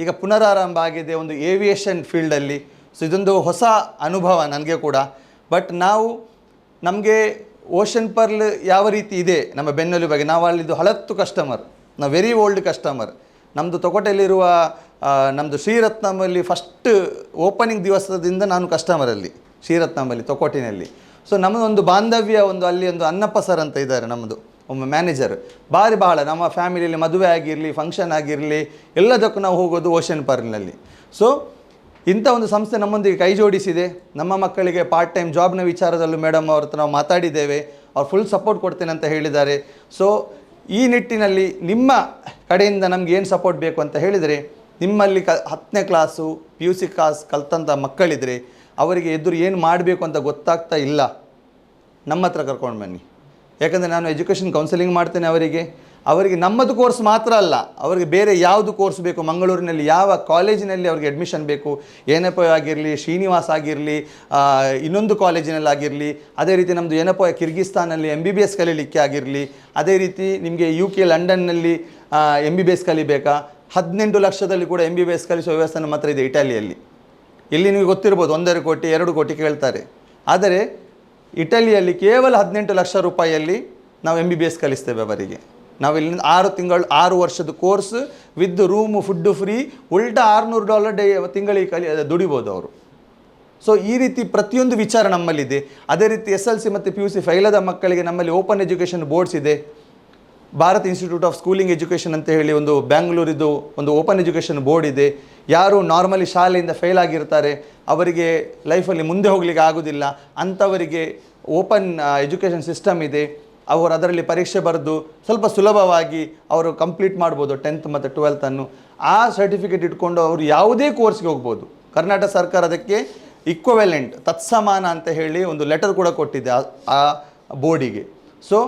ಈಗ ಪುನರಾರಂಭ ಆಗಿದೆ ಒಂದು ಏವಿಯೇಷನ್ ಫೀಲ್ಡಲ್ಲಿ. ಸೊ ಇದೊಂದು ಹೊಸ ಅನುಭವ ನನಗೆ ಕೂಡ. ಬಟ್ ನಮಗೆ ಓಷನ್ ಪರ್ಲ್ ಯಾವ ರೀತಿ ಇದೆ ನಮ್ಮ ಬೆನ್ನೆಲುಬಾಗಿ, ನಾವು ಅಲ್ಲಿದ್ದು ಹಳತ್ತು ಕಸ್ಟಮರ್, ನಾವು ವೆರಿ ಓಲ್ಡ್ ಕಸ್ಟಮರ್. ನಮ್ಮದು ತೊಕೋಟೆಯಲ್ಲಿರುವ ನಮ್ಮದು ಶ್ರೀರತ್ನಮಲ್ಲಿ ಫಸ್ಟ್ ಓಪನಿಂಗ್ ದಿವಸದಿಂದ ನಾನು ಕಸ್ಟಮರಲ್ಲಿ ಶ್ರೀರತ್ನಮಲ್ಲಿ ತೊಕೋಟಿನಲ್ಲಿ. ಸೊ ನಮ್ಮದೊಂದು ಬಾಂಧವ್ಯ, ಅಲ್ಲಿ ಒಂದು ಅನ್ನಪ್ಪ ಸರ್ ಅಂತ ಇದ್ದಾರೆ ನಮ್ಮದು ಒಮ್ಮೆ ಮ್ಯಾನೇಜರ್. ಬಹಳ ನಮ್ಮ ಫ್ಯಾಮಿಲಿಯಲ್ಲಿ ಮದುವೆ ಆಗಿರಲಿ, ಫಂಕ್ಷನ್ ಆಗಿರಲಿ, ಎಲ್ಲದಕ್ಕೂ ನಾವು ಹೋಗೋದು ಓಷನ್ ಪರ್ಲ್ನಲ್ಲಿ. ಸೊ ಇಂಥ ಒಂದು ಸಂಸ್ಥೆ ನಮ್ಮೊಂದಿಗೆ ಕೈ ಜೋಡಿಸಿದೆ. ನಮ್ಮ ಮಕ್ಕಳಿಗೆ ಪಾರ್ಟ್ ಟೈಮ್ ಜಾಬ್ನ ವಿಚಾರದಲ್ಲೂ ಮೇಡಮ್ ಅವ್ರ ಹತ್ರ ನಾವು ಮಾತಾಡಿದ್ದೇವೆ. ಅವ್ರು ಫುಲ್ ಸಪೋರ್ಟ್ ಕೊಡ್ತೇನೆ ಅಂತ ಹೇಳಿದ್ದಾರೆ. ಸೊ ಈ ನಿಟ್ಟಿನಲ್ಲಿ ನಿಮ್ಮ ಕಡೆಯಿಂದ ನಮ್ಗೆ ಏನು ಸಪೋರ್ಟ್ ಬೇಕು ಅಂತ ಹೇಳಿದರೆ, ನಿಮ್ಮಲ್ಲಿ 10ನೇ ಕ್ಲಾಸು PUC ಕ್ಲಾಸ್ ಕಲ್ತಂಥ ಮಕ್ಕಳಿದ್ರೆ ಅವರಿಗೆ ಎದುರು ಏನು ಮಾಡಬೇಕು ಅಂತ ಗೊತ್ತಾಗ್ತಾ ಇಲ್ಲ, ನಮ್ಮ ಹತ್ರ ಕರ್ಕೊಂಡು ಬನ್ನಿ. ಯಾಕಂದರೆ ನಾನು ಎಜುಕೇಷನ್ ಕೌನ್ಸಿಲಿಂಗ್ ಮಾಡ್ತೇನೆ. ಅವರಿಗೆ ನಮ್ಮದು ಕೋರ್ಸ್ ಮಾತ್ರ ಅಲ್ಲ, ಅವರಿಗೆ ಬೇರೆ ಯಾವುದು ಕೋರ್ಸ್ ಬೇಕು, ಮಂಗಳೂರಿನಲ್ಲಿ ಯಾವ ಕಾಲೇಜಿನಲ್ಲಿ ಅವ್ರಿಗೆ ಅಡ್ಮಿಷನ್ ಬೇಕು, ಏನಪ್ಪ ಆಗಿರಲಿ, ಶ್ರೀನಿವಾಸ್ ಆಗಿರಲಿ, ಇನ್ನೊಂದು ಕಾಲೇಜಿನಲ್ಲಿ ಆಗಿರಲಿ, ಅದೇ ರೀತಿ ನಮ್ಮದು ಏನಪ್ಪ ಕಿರ್ಗಿಸ್ತಾನಲ್ಲಿ MBBS ಕಲೀಲಿಕ್ಕೆ ಆಗಿರಲಿ, ಅದೇ ರೀತಿ ನಿಮಗೆ UK ಲಂಡನ್ನಲ್ಲಿ MBBS ಕಲಿಬೇಕಾ, 18 ಲಕ್ಷದಲ್ಲಿ ಕೂಡ MBBS ಕಲಿಸುವ ವ್ಯವಸ್ಥೆ ನಮ್ಮ ಹತ್ರ ಇದೆ ಇಟಲಿಯಲ್ಲಿ. ಇಲ್ಲಿ ನಿಮಗೆ ಗೊತ್ತಿರ್ಬೋದು 1.5 ಕೋಟಿ 2 ಕೋಟಿ ಕೇಳ್ತಾರೆ. ಆದರೆ ಇಟಲಿಯಲ್ಲಿ ಕೇವಲ 18 ಲಕ್ಷ ರೂಪಾಯಿಯಲ್ಲಿ ನಾವು MBBS ಕಲಿಸ್ತೇವೆ ಅವರಿಗೆ. ನಾವು ಇಲ್ಲಿಂದ 6 ವರ್ಷದ course with room food free, ಉಲ್ಟಾ $600 ತಿಂಗಳಿಗೆ ದುಡಿಬೋದು ಅವರು. ಸೊ ಈ ರೀತಿ ಪ್ರತಿಯೊಂದು ವಿಚಾರ ನಮ್ಮಲ್ಲಿದೆ. ಅದೇ ರೀತಿ SLC ಮತ್ತು PUC ಫೈಲದ ಮಕ್ಕಳಿಗೆ ನಮ್ಮಲ್ಲಿ ಓಪನ್ ಎಜುಕೇಷನ್ ಬೋರ್ಡ್ಸ್ ಇದೆ. Bharat institute of schooling education ಅಂತ ಹೇಳಿ ಒಂದು ಬ್ಯಾಂಗ್ಳೂರಿದು ಒಂದು ಓಪನ್ ಎಜುಕೇಷನ್ ಬೋರ್ಡ್ ಇದೆ. ಯಾರು ನಾರ್ಮಲಿ ಶಾಲೆಯಿಂದ ಫೇಲ್ ಆಗಿರ್ತಾರೆ, ಅವರಿಗೆ ಲೈಫಲ್ಲಿ ಮುಂದೆ ಹೋಗಲಿಕ್ಕೆ ಆಗೋದಿಲ್ಲ, ಅಂಥವರಿಗೆ ಓಪನ್ ಎಜುಕೇಷನ್ ಸಿಸ್ಟಮ್ ಇದೆ. ಅವರು ಅದರಲ್ಲಿ ಪರೀಕ್ಷೆ ಬರೆದು ಸ್ವಲ್ಪ ಸುಲಭವಾಗಿ ಅವರು ಕಂಪ್ಲೀಟ್ ಮಾಡ್ಬೋದು 10th ಮತ್ತು 12th. ಆ ಸರ್ಟಿಫಿಕೇಟ್ ಇಟ್ಕೊಂಡು ಅವರು ಯಾವುದೇ ಕೋರ್ಸ್ಗೆ ಹೋಗ್ಬೋದು. ಕರ್ನಾಟಕ ಸರ್ಕಾರ ಅದಕ್ಕೆ ಇಕ್ವವೆಲೆಂಟ್ ತತ್ಸಮಾನ ಅಂತ ಹೇಳಿ ಒಂದು ಲೆಟರ್ ಕೂಡ ಕೊಟ್ಟಿದೆ ಆ ಬೋರ್ಡಿಗೆ. ಸೊ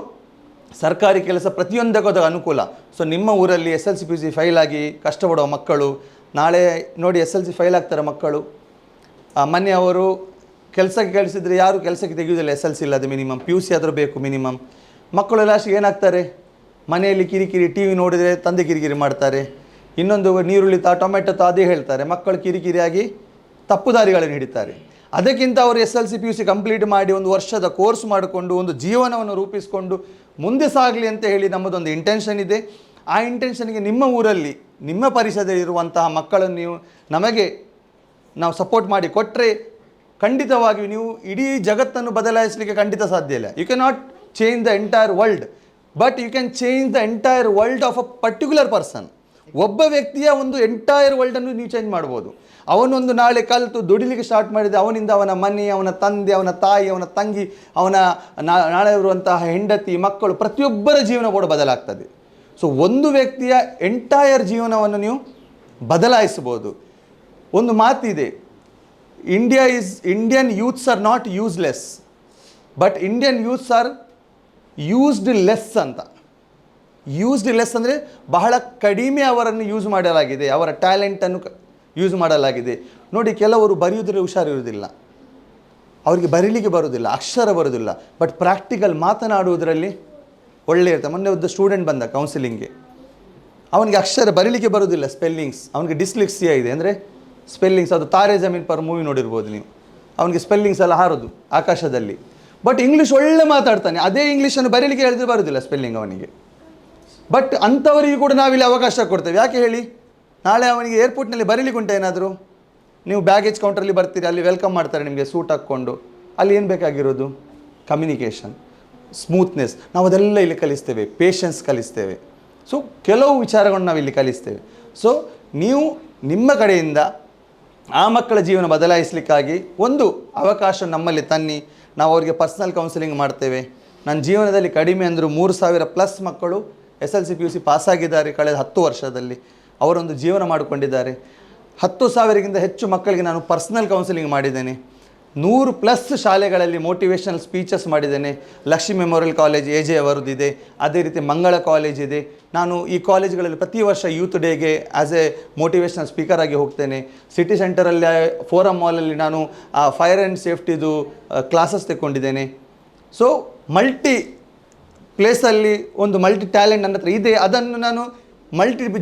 ಸರ್ಕಾರಿ ಕೆಲಸ ಪ್ರತಿಯೊಂದಕ್ಕೂ ಅದು ಅನುಕೂಲ. ಸೊ ನಿಮ್ಮ ಊರಲ್ಲಿ SLC PUC ಫೈಲ್ ಆಗಿ ಕಷ್ಟಪಡುವ ಮಕ್ಕಳು ನಾಳೆ ನೋಡಿ SLC ಫೈಲ್ ಆಗ್ತಾರೆ ಮಕ್ಕಳು. ಮೊನ್ನೆ ಅವರು ಕೆಲಸಕ್ಕೆ ಕಳಿಸಿದರೆ ಯಾರು ಕೆಲಸಕ್ಕೆ ತೆಗೆಯುವುದಿಲ್ಲ SLC ಇಲ್ಲದೆ, ಮಿನಿಮಮ್ PUC ಆದರೂ ಬೇಕು ಮಿನಿಮಮ್. ಮಕ್ಕಳು ಲಾಸ್ಟಿಗೆ ಏನಾಗ್ತಾರೆ, ಮನೆಯಲ್ಲಿ ಕಿರಿಕಿರಿ, TV ನೋಡಿದರೆ ತಂದೆ ಕಿರಿಕಿರಿ ಮಾಡ್ತಾರೆ, ಇನ್ನೊಂದು ನೀರುಳ್ಳಿ ಟೊಮೆಟೊ ಅದೇ ಹೇಳ್ತಾರೆ, ಮಕ್ಕಳು ಕಿರಿಕಿರಿಯಾಗಿ ತಪ್ಪು ದಾರಿಗಳನ್ನು ಹಿಡಿತಾರೆ. ಅದಕ್ಕಿಂತ ಅವರು SLC PUC ಕಂಪ್ಲೀಟ್ ಮಾಡಿ ಒಂದು ವರ್ಷದ ಕೋರ್ಸ್ ಮಾಡಿಕೊಂಡು ಒಂದು ಜೀವನವನ್ನು ರೂಪಿಸಿಕೊಂಡು ಮುಂದೆ ಸಾಗಲಿ ಅಂತ ಹೇಳಿ ನಮ್ಮದೊಂದು ಇಂಟೆನ್ಷನ್ ಇದೆ. ಆ ಇಂಟೆನ್ಷನ್ಗೆ ನಿಮ್ಮ ಊರಲ್ಲಿ ನಿಮ್ಮ ಪರಿಸರದಲ್ಲಿರುವಂತಹ ಮಕ್ಕಳನ್ನು ನಾವು ಸಪೋರ್ಟ್ ಮಾಡಿ ಕೊಟ್ಟರೆ ಖಂಡಿತವಾಗಿಯೂ ನೀವು ಇಡೀ ಜಗತ್ತನ್ನು ಬದಲಾಯಿಸಲಿಕ್ಕೆ ಖಂಡಿತ ಸಾಧ್ಯ ಇಲ್ಲ. You can not change the entire world, but you can change the entire world of a particular person. ಒಬ್ಬ ವ್ಯಕ್ತಿಯ ಒಂದು ಎಂಟೈರ್ ವರ್ಲ್ಡನ್ನು ನೀವು ಚೇಂಜ್ ಮಾಡ್ಬೋದು. ಅವನೊಂದು ನಾಳೆ ಕಲಿತು ದುಡಿಲಿಕ್ಕೆ ಸ್ಟಾರ್ಟ್ ಮಾಡಿದರೆ ಅವನಿಂದ ಅವನ ಮನೆ, ಅವನ ತಂದೆ, ಅವನ ತಾಯಿ, ಅವನ ತಂಗಿ, ಅವನ ನಾಳೆ ಇರುವಂತಹ ಹೆಂಡತಿ, ಮಕ್ಕಳು, ಪ್ರತಿಯೊಬ್ಬರ ಜೀವನ ಕೂಡ ಬದಲಾಗ್ತದೆ. ಸೊ ಒಂದು ವ್ಯಕ್ತಿಯ ಎಂಟೈರ್ ಜೀವನವನ್ನು ನೀವು ಬದಲಾಯಿಸ್ಬೋದು. ಒಂದು ಮಾತಿದೆ, Indian youths R not useless, but Indian youths are used less ಅಂತ. ಯೂಸ್ಡ್ ಲೆಸ್ ಅಂದರೆ ಬಹಳ ಕಡಿಮೆ ಅವರನ್ನು ಯೂಸ್ ಮಾಡಲಾಗಿದೆ, ಅವರ ಟ್ಯಾಲೆಂಟನ್ನು ಯೂಸ್ ಮಾಡಲಾಗಿದೆ. ನೋಡಿ, ಕೆಲವರು ಬರೆಯುವುದರಲ್ಲಿ ಹುಷಾರಿರುವುದಿಲ್ಲ, ಅವರಿಗೆ ಬರೀಲಿಕ್ಕೆ ಬರೋದಿಲ್ಲ, ಅಕ್ಷರ ಬರೋದಿಲ್ಲ, ಬಟ್ ಪ್ರಾಕ್ಟಿಕಲ್ ಮಾತನಾಡುವುದರಲ್ಲಿ ಒಳ್ಳೆ ಇರ್ತದೆ. ಮೊನ್ನೆ ಒಂದು ಸ್ಟೂಡೆಂಟ್ ಬಂದ ಕೌನ್ಸಿಲಿಂಗ್ಗೆ, ಅವನಿಗೆ ಅಕ್ಷರ ಬರೀಲಿಕ್ಕೆ ಬರೋದಿಲ್ಲ, ಸ್ಪೆಲ್ಲಿಂಗ್ಸ್, ಅವನಿಗೆ ಡಿಸ್ಲೆಕ್ಸಿಯಾ ಇದೆ. ಅಂದರೆ ಸ್ಪೆಲ್ಲಿಂಗ್ಸ್, ಅದು ತಾರೆ ಜಮೀನ್ ಪರ್ ಮೂವಿ ನೋಡಿರ್ಬೋದು ನೀವು, ಅವನಿಗೆ ಸ್ಪೆಲ್ಲಿಂಗ್ಸ್ ಎಲ್ಲ ಹಾರೋದು ಆಕಾಶದಲ್ಲಿ. ಬಟ್ ಇಂಗ್ಲೀಷ್ ಒಳ್ಳೆ ಮಾತಾಡ್ತಾನೆ, ಅದೇ ಇಂಗ್ಲೀಷನ್ನು ಬರೀಲಿಕ್ಕೆ ಹೇಳಿದ್ರೆ ಬರೋದಿಲ್ಲ ಸ್ಪೆಲ್ಲಿಂಗ್ ಅವನಿಗೆ. ಬಟ್ ಅಂಥವರಿಗೂ ಕೂಡ ನಾವಿಲ್ಲಿ ಅವಕಾಶ ಕೊಡ್ತೇವೆ. ಯಾಕೆ ಹೇಳಿ, ನಾಳೆ ಅವನಿಗೆ ಏರ್ಪೋರ್ಟ್ನಲ್ಲಿ ಬರೀಲಿಕ್ಕೆ ಉಂಟು ಏನಾದರೂ, ನೀವು ಬ್ಯಾಗೇಜ್ ಕೌಂಟ್ರಲ್ಲಿ ಬರ್ತೀರಿ, ಅಲ್ಲಿ ವೆಲ್ಕಮ್ ಮಾಡ್ತಾರೆ ನಿಮಗೆ ಸೂಟ್ ಹಾಕ್ಕೊಂಡು. ಅಲ್ಲಿ ಏನು ಬೇಕಾಗಿರೋದು, ಕಮ್ಯುನಿಕೇಷನ್, ಸ್ಮೂತ್ನೆಸ್, ನಾವು ಅದೆಲ್ಲ ಇಲ್ಲಿ ಕಲಿಸ್ತೇವೆ. ಪೇಷನ್ಸ್ ಕಲಿಸ್ತೇವೆ. ಸೊ ಕೆಲವು ವಿಚಾರಗಳನ್ನು ನಾವು ಇಲ್ಲಿ ಕಲಿಸ್ತೇವೆ. ಸೊ ನೀವು ನಿಮ್ಮ ಕಡೆಯಿಂದ ಆ ಮಕ್ಕಳ ಜೀವನ ಬದಲಾಯಿಸಲಿಕ್ಕಾಗಿ ಒಂದು ಅವಕಾಶ ನಮ್ಮಲ್ಲಿ ತನ್ನಿ. ನಾವು ಅವರಿಗೆ ಪರ್ಸ್ನಲ್ ಕೌನ್ಸಿಲಿಂಗ್ ಮಾಡ್ತೇವೆ. ನನ್ನ ಜೀವನದಲ್ಲಿ ಕಡಿಮೆ ಅಂದರೂ 3,000+ ಮಕ್ಕಳು SLC PUC ಪಾಸಾಗಿದ್ದಾರೆ ಕಳೆದ 10 ವರ್ಷದಲ್ಲಿ. ಅವರೊಂದು ಜೀವನ ಮಾಡಿಕೊಂಡಿದ್ದಾರೆ. 10,000ಕ್ಕಿಂತ ಹೆಚ್ಚು ಮಕ್ಕಳಿಗೆ ನಾನು ಪರ್ಸ್ನಲ್ ಕೌನ್ಸಿಲಿಂಗ್ ಮಾಡಿದ್ದೇನೆ. 100+ ಶಾಲೆಗಳಲ್ಲಿ ಮೋಟಿವೇಶನಲ್ ಸ್ಪೀಚಸ್ ಮಾಡಿದ್ದೇನೆ. ಲಕ್ಷ್ಮೀ ಮೆಮೋರಿಯಲ್ ಕಾಲೇಜ್ AJ ಅವರದ್ದಿದೆ, ಅದೇ ರೀತಿ ಮಂಗಳ ಕಾಲೇಜ್ ಇದೆ. ನಾನು ಈ ಕಾಲೇಜ್ಗಳಲ್ಲಿ ಪ್ರತಿ ವರ್ಷ ಯೂತ್ ಡೇಗೆ ಆ್ಯಸ್ ಎ ಮೋಟಿವೇಶನಲ್ ಸ್ಪೀಕರ್ ಆಗಿ ಹೋಗ್ತೇನೆ. ಸಿಟಿ ಸೆಂಟರಲ್ಲಿ ಫೋರಮ್ ಮಾಲಲ್ಲಿ ನಾನು ಫೈರ್ ಆ್ಯಂಡ್ ಸೇಫ್ಟಿದು ಕ್ಲಾಸಸ್ ತೆಕ್ಕೊಂಡಿದ್ದೇನೆ. ಸೊ ಮಲ್ಟಿ ಪ್ಲೇಸಲ್ಲಿ ಒಂದು ಮಲ್ಟಿ ಟ್ಯಾಲೆಂಟ್ ನನ್ನ ಹತ್ರ ಇದೆ. ಅದನ್ನು ನಾನು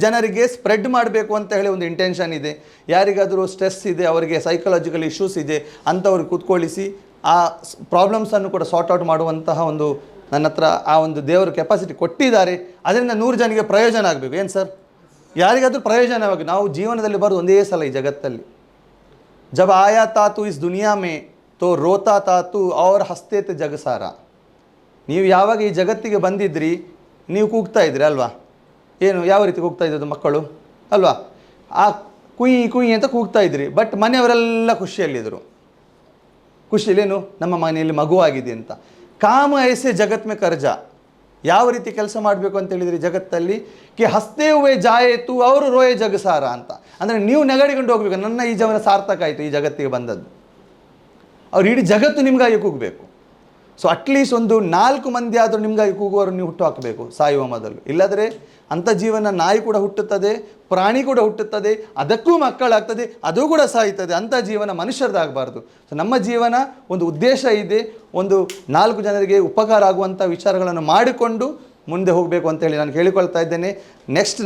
ಜನರಿಗೆ ಸ್ಪ್ರೆಡ್ ಮಾಡಬೇಕು ಅಂತ ಹೇಳಿ ಒಂದು ಇಂಟೆನ್ಷನ್ ಇದೆ. ಯಾರಿಗಾದರೂ ಸ್ಟ್ರೆಸ್ ಇದೆ, ಅವರಿಗೆ ಸೈಕಲಾಜಿಕಲ್ ಇಶ್ಯೂಸ್ ಇದೆ ಅಂಥವ್ರಿಗೆ ಕೂತ್ಕೊಳ್ಳಿಸಿ ಆ ಪ್ರಾಬ್ಲಮ್ಸನ್ನು ಕೂಡ ಸಾರ್ಟ್ ಔಟ್ ಮಾಡುವಂತಹ ಒಂದು ನನ್ನ ಹತ್ರ ಆ ಒಂದು ದೇವರು ಕೆಪಾಸಿಟಿ ಕೊಟ್ಟಿದ್ದಾರೆ. ಅದರಿಂದ 100 ಜನರಿಗೆ ಪ್ರಯೋಜನ ಆಗಬೇಕು. ಏನು ಸರ್, ಯಾರಿಗಾದರೂ ಪ್ರಯೋಜನವಾಗಿ ನಾವು ಜೀವನದಲ್ಲಿ ಬರೋದು ಒಂದೇ ಸಲ ಈ ಜಗತ್ತಲ್ಲಿ. ಜಬ್ ಆಯಾ ತಾತು ಇಸ್ ದುನಿಯಾ ಮೇ ತೋ ರೋತಾ ತಾತು ಅವ್ರ ಹಸ್ತೇತ್ ಜಗಸಾರ. ನೀವು ಯಾವಾಗ ಈ ಜಗತ್ತಿಗೆ ಬಂದಿದ್ರಿ ನೀವು ಕೂಗ್ತಾ ಇದ್ರಿ ಅಲ್ವಾ? ಏನು, ಯಾವ ರೀತಿ ಕೂಗ್ತಾ ಇದ್ದದ್ದು ಮಕ್ಕಳು ಅಲ್ವಾ? ಆ ಕುಯ್ ಕುಯ್ ಅಂತ ಕೂಗ್ತಾ ಇದ್ರಿ. ಬಟ್ ಮನೆಯವರೆಲ್ಲ ಖುಷಿಯಲ್ಲಿದ್ದರು. ಖುಷಿಯಲ್ಲೇನು, ನಮ್ಮ ಮನೆಯಲ್ಲಿ ಮಗುವಾಗಿದೆ ಅಂತ. ಕಾಮ ಐಸೆ ಜಗತ್ ಮೇ ಕರ್ಜ. ಯಾವ ರೀತಿ ಕೆಲಸ ಮಾಡಬೇಕು ಅಂತ ಹೇಳಿದ್ರಿ ಜಗತ್ತಲ್ಲಿ, ಕಿ ಹಸ್ತೆ ಹುವೆ ಜಾಯೇತು ಅವರು ರೋಯೆ ಜಗಸಾರ ಅಂತ. ಅಂದರೆ ನೀವು ನೆಗಡಿಕೊಂಡು ಹೋಗ್ಬೇಕು, ನನ್ನ ಈ ಜೀವನ ಸಾರ್ಥಕ ಆಯಿತು ಈ ಜಗತ್ತಿಗೆ ಬಂದದ್ದು. ಅವ್ರು ಇಡೀ ಜಗತ್ತು ನಿಮಗಾಗಿ ಕೂಗಬೇಕು. ಸೊ ಅಟ್ಲೀಸ್ಟ್ ಒಂದು 4 ಮಂದಿ ಆದರೂ ನಿಮಗಾಗಿ ಕೂಗುವವರು ನೀವು ಹುಟ್ಟು ಹಾಕಬೇಕು ಸಾಯುವ ಮೊದಲು. ಇಲ್ಲದ್ರೆ ಅಂಥ ಜೀವನ ನಾಯಿ ಕೂಡ ಹುಟ್ಟುತ್ತದೆ, ಪ್ರಾಣಿ ಕೂಡ ಹುಟ್ಟುತ್ತದೆ, ಅದಕ್ಕೂ ಮಕ್ಕಳಾಗ್ತದೆ, ಅದು ಕೂಡ ಸಾಯ್ತದೆ. ಅಂಥ ಜೀವನ ಮನುಷ್ಯರದಾಗಬಾರ್ದು. ಸೊ ನಮ್ಮ ಜೀವನ ಒಂದು ಉದ್ದೇಶ ಇದೆ, ಒಂದು 4 ಜನರಿಗೆ ಉಪಕಾರ ಆಗುವಂಥ ವಿಚಾರಗಳನ್ನು ಮಾಡಿಕೊಂಡು ಮುಂದೆ ಹೋಗಬೇಕು ಅಂತೇಳಿ ನಾನು ಕೇಳಿಕೊಳ್ತಾ ಇದ್ದೇನೆ. ನೆಕ್ಸ್ಟ್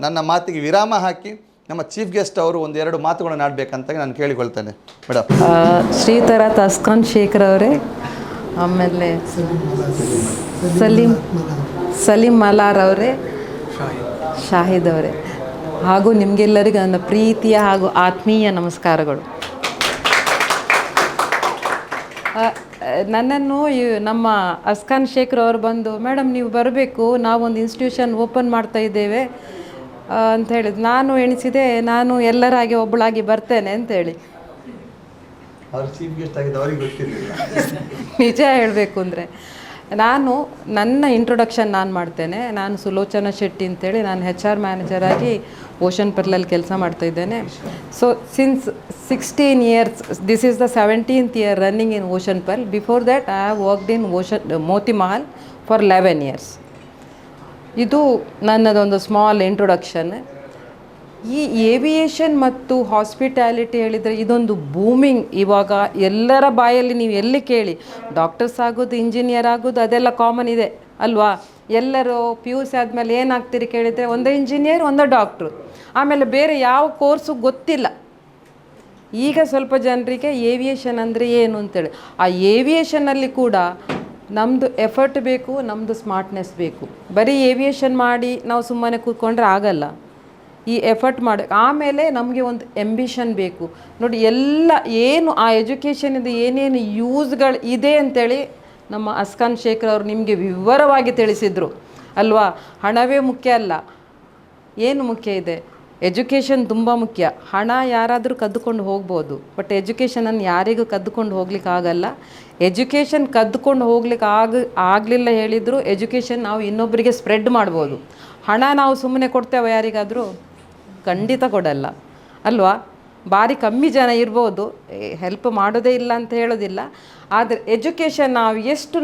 ನನ್ನ ಮಾತಿಗೆ ವಿರಾಮ ಹಾಕಿ ನಮ್ಮ ಚೀಫ್ ಗೆಸ್ಟ್ ಅವರು 1-2 ಮಾತುಗಳನ್ನು ಆಡಬೇಕಂತ ನಾನು ಕೇಳಿಕೊಳ್ತೇನೆ. ಮೇಡಮ್, ಶ್ರೀಧರ ತಸ್ಕಾನ್ ಶೇಖರ್ ಅವರೇ, ಆಮೇಲೆ ಸಲೀಂ ಮಲಾರ್ ಅವರೇ, ಶಾಹಿದ್ ಅವರೇ, ಹಾಗೂ ನಿಮಗೆಲ್ಲರಿಗೂ ನನ್ನ ಪ್ರೀತಿಯ ಹಾಗೂ ಆತ್ಮೀಯ ನಮಸ್ಕಾರಗಳು. ನನ್ನನ್ನು ನಮ್ಮ ಅಸ್ಕಾನ್ ಶೇಖರ್ ಅವರು ಬಂದು, ಮೇಡಮ್ ನೀವು ಬರಬೇಕು, ನಾವೊಂದು ಇನ್ಸ್ಟಿಟ್ಯೂಷನ್ ಓಪನ್ ಮಾಡ್ತಾ ಇದ್ದೇವೆ ಅಂತ ಹೇಳಿದ್ರು. ನಾನು ಎಣಿಸಿದೆ, ನಾನು ಎಲ್ಲರಾಗಿ ಒಬ್ಬಳಾಗಿ ಬರ್ತೇನೆ ಅಂತೇಳಿ. ನಿಜ ಹೇಳಬೇಕು ಅಂದರೆ ನನ್ನ ಇಂಟ್ರೊಡಕ್ಷನ್ ನಾನು ಮಾಡ್ತೇನೆ. ನಾನು ಸುಲೋಚನಾ ಶೆಟ್ಟಿ ಅಂತೇಳಿ, ನಾನು HR ಮ್ಯಾನೇಜರಾಗಿ ಓಷನ್ ಪರ್ಲಲ್ಲಿ ಕೆಲಸ ಮಾಡ್ತಾಯಿದ್ದೇನೆ. So since 16 years, this is the 17th year running in ocean pearl. Before that I have worked in Moti Mahal, for 11 years. ಇದು ನನ್ನದೊಂದು ಸ್ಮಾಲ್ ಇಂಟ್ರೊಡಕ್ಷನ್. ಈ ಏವಿಯೇಷನ್ ಮತ್ತು ಹಾಸ್ಪಿಟ್ಯಾಲಿಟಿ ಹೇಳಿದರೆ ಇದೊಂದು ಬೂಮಿಂಗ್. ಇವಾಗ ಎಲ್ಲರ ಬಾಯಲ್ಲಿ ನೀವು ಎಲ್ಲಿ ಕೇಳಿ ಡಾಕ್ಟರ್ಸ್ ಆಗೋದು, ಇಂಜಿನಿಯರ್ ಆಗೋದು ಅದೆಲ್ಲ ಕಾಮನ್ ಇದೆ ಅಲ್ವಾ. ಎಲ್ಲರೂ PUC ಆದಮೇಲೆ ಏನಾಗ್ತೀರಿ ಕೇಳಿದರೆ ಒಂದು ಇಂಜಿನಿಯರ್, ಒಂದು ಡಾಕ್ಟ್ರು, ಆಮೇಲೆ ಬೇರೆ ಯಾವ ಕೋರ್ಸು ಗೊತ್ತಿಲ್ಲ. ಈಗ ಸ್ವಲ್ಪ ಜನರಿಗೆ ಏವಿಯೇಷನ್ ಅಂದರೆ ಏನು ಅಂತೇಳಿ. ಆ ಏವಿಯೇಷನಲ್ಲಿ ಕೂಡ ನಮ್ಮದು ಎಫರ್ಟ್ ಬೇಕು, ನಮ್ಮದು ಸ್ಮಾರ್ಟ್ನೆಸ್ ಬೇಕು. ಬರೀ ಏವಿಯೇಷನ್ ಮಾಡಿ ನಾವು ಸುಮ್ಮನೆ ಕೂತ್ಕೊಂಡ್ರೆ ಆಗಲ್ಲ. ಈ ಎಫರ್ಟ್ ಮಾಡಿ ಆಮೇಲೆ ನಮಗೆ ಒಂದು ಎಂಬಿಷನ್ ಬೇಕು ನೋಡಿ. ಎಲ್ಲ ಏನು ಆ ಎಜುಕೇಷನಿಂದ ಏನೇನು ಯೂಸ್ಗಳು ಇದೆ ಅಂತೇಳಿ ನಮ್ಮ ಅಸ್ಕಾನ್ ಶೇಖರ್ ಅವರು ನಿಮಗೆ ವಿವರವಾಗಿ ತಿಳಿಸಿದರು ಅಲ್ವಾ. ಹಣವೇ ಮುಖ್ಯ ಅಲ್ಲ, ಏನು ಮುಖ್ಯ ಇದೆ, ಎಜುಕೇಷನ್ ತುಂಬ ಮುಖ್ಯ. ಹಣ ಯಾರಾದರೂ ಕದ್ದುಕೊಂಡು ಹೋಗ್ಬೋದು, ಬಟ್ ಎಜುಕೇಷನನ್ನು ಯಾರಿಗೂ ಕದ್ದುಕೊಂಡು ಹೋಗ್ಲಿಕ್ಕಾಗಲ್ಲ. ಎಜುಕೇಷನ್ ಕದ್ದುಕೊಂಡು ಹೋಗ್ಲಿಕ್ಕೆ ಆಗಲಿಲ್ಲ ಹೇಳಿದರೂ ಎಜುಕೇಷನ್ ನಾವು ಇನ್ನೊಬ್ಬರಿಗೆ ಸ್ಪ್ರೆಡ್ ಮಾಡ್ಬೋದು. ಹಣ ನಾವು ಸುಮ್ಮನೆ ಕೊಡ್ತೇವೆ ಯಾರಿಗಾದರೂ? ಖಂಡಿತ ಕೊಡಲ್ಲ ಅಲ್ವಾ. ಭಾರಿ ಕಮ್ಮಿ ಜನ ಇರ್ಬೋದು, ಹೆಲ್ಪ್ ಮಾಡೋದೇ ಇಲ್ಲ ಅಂತ ಹೇಳೋದಿಲ್ಲ. ಆದರೆ ಎಜುಕೇಷನ್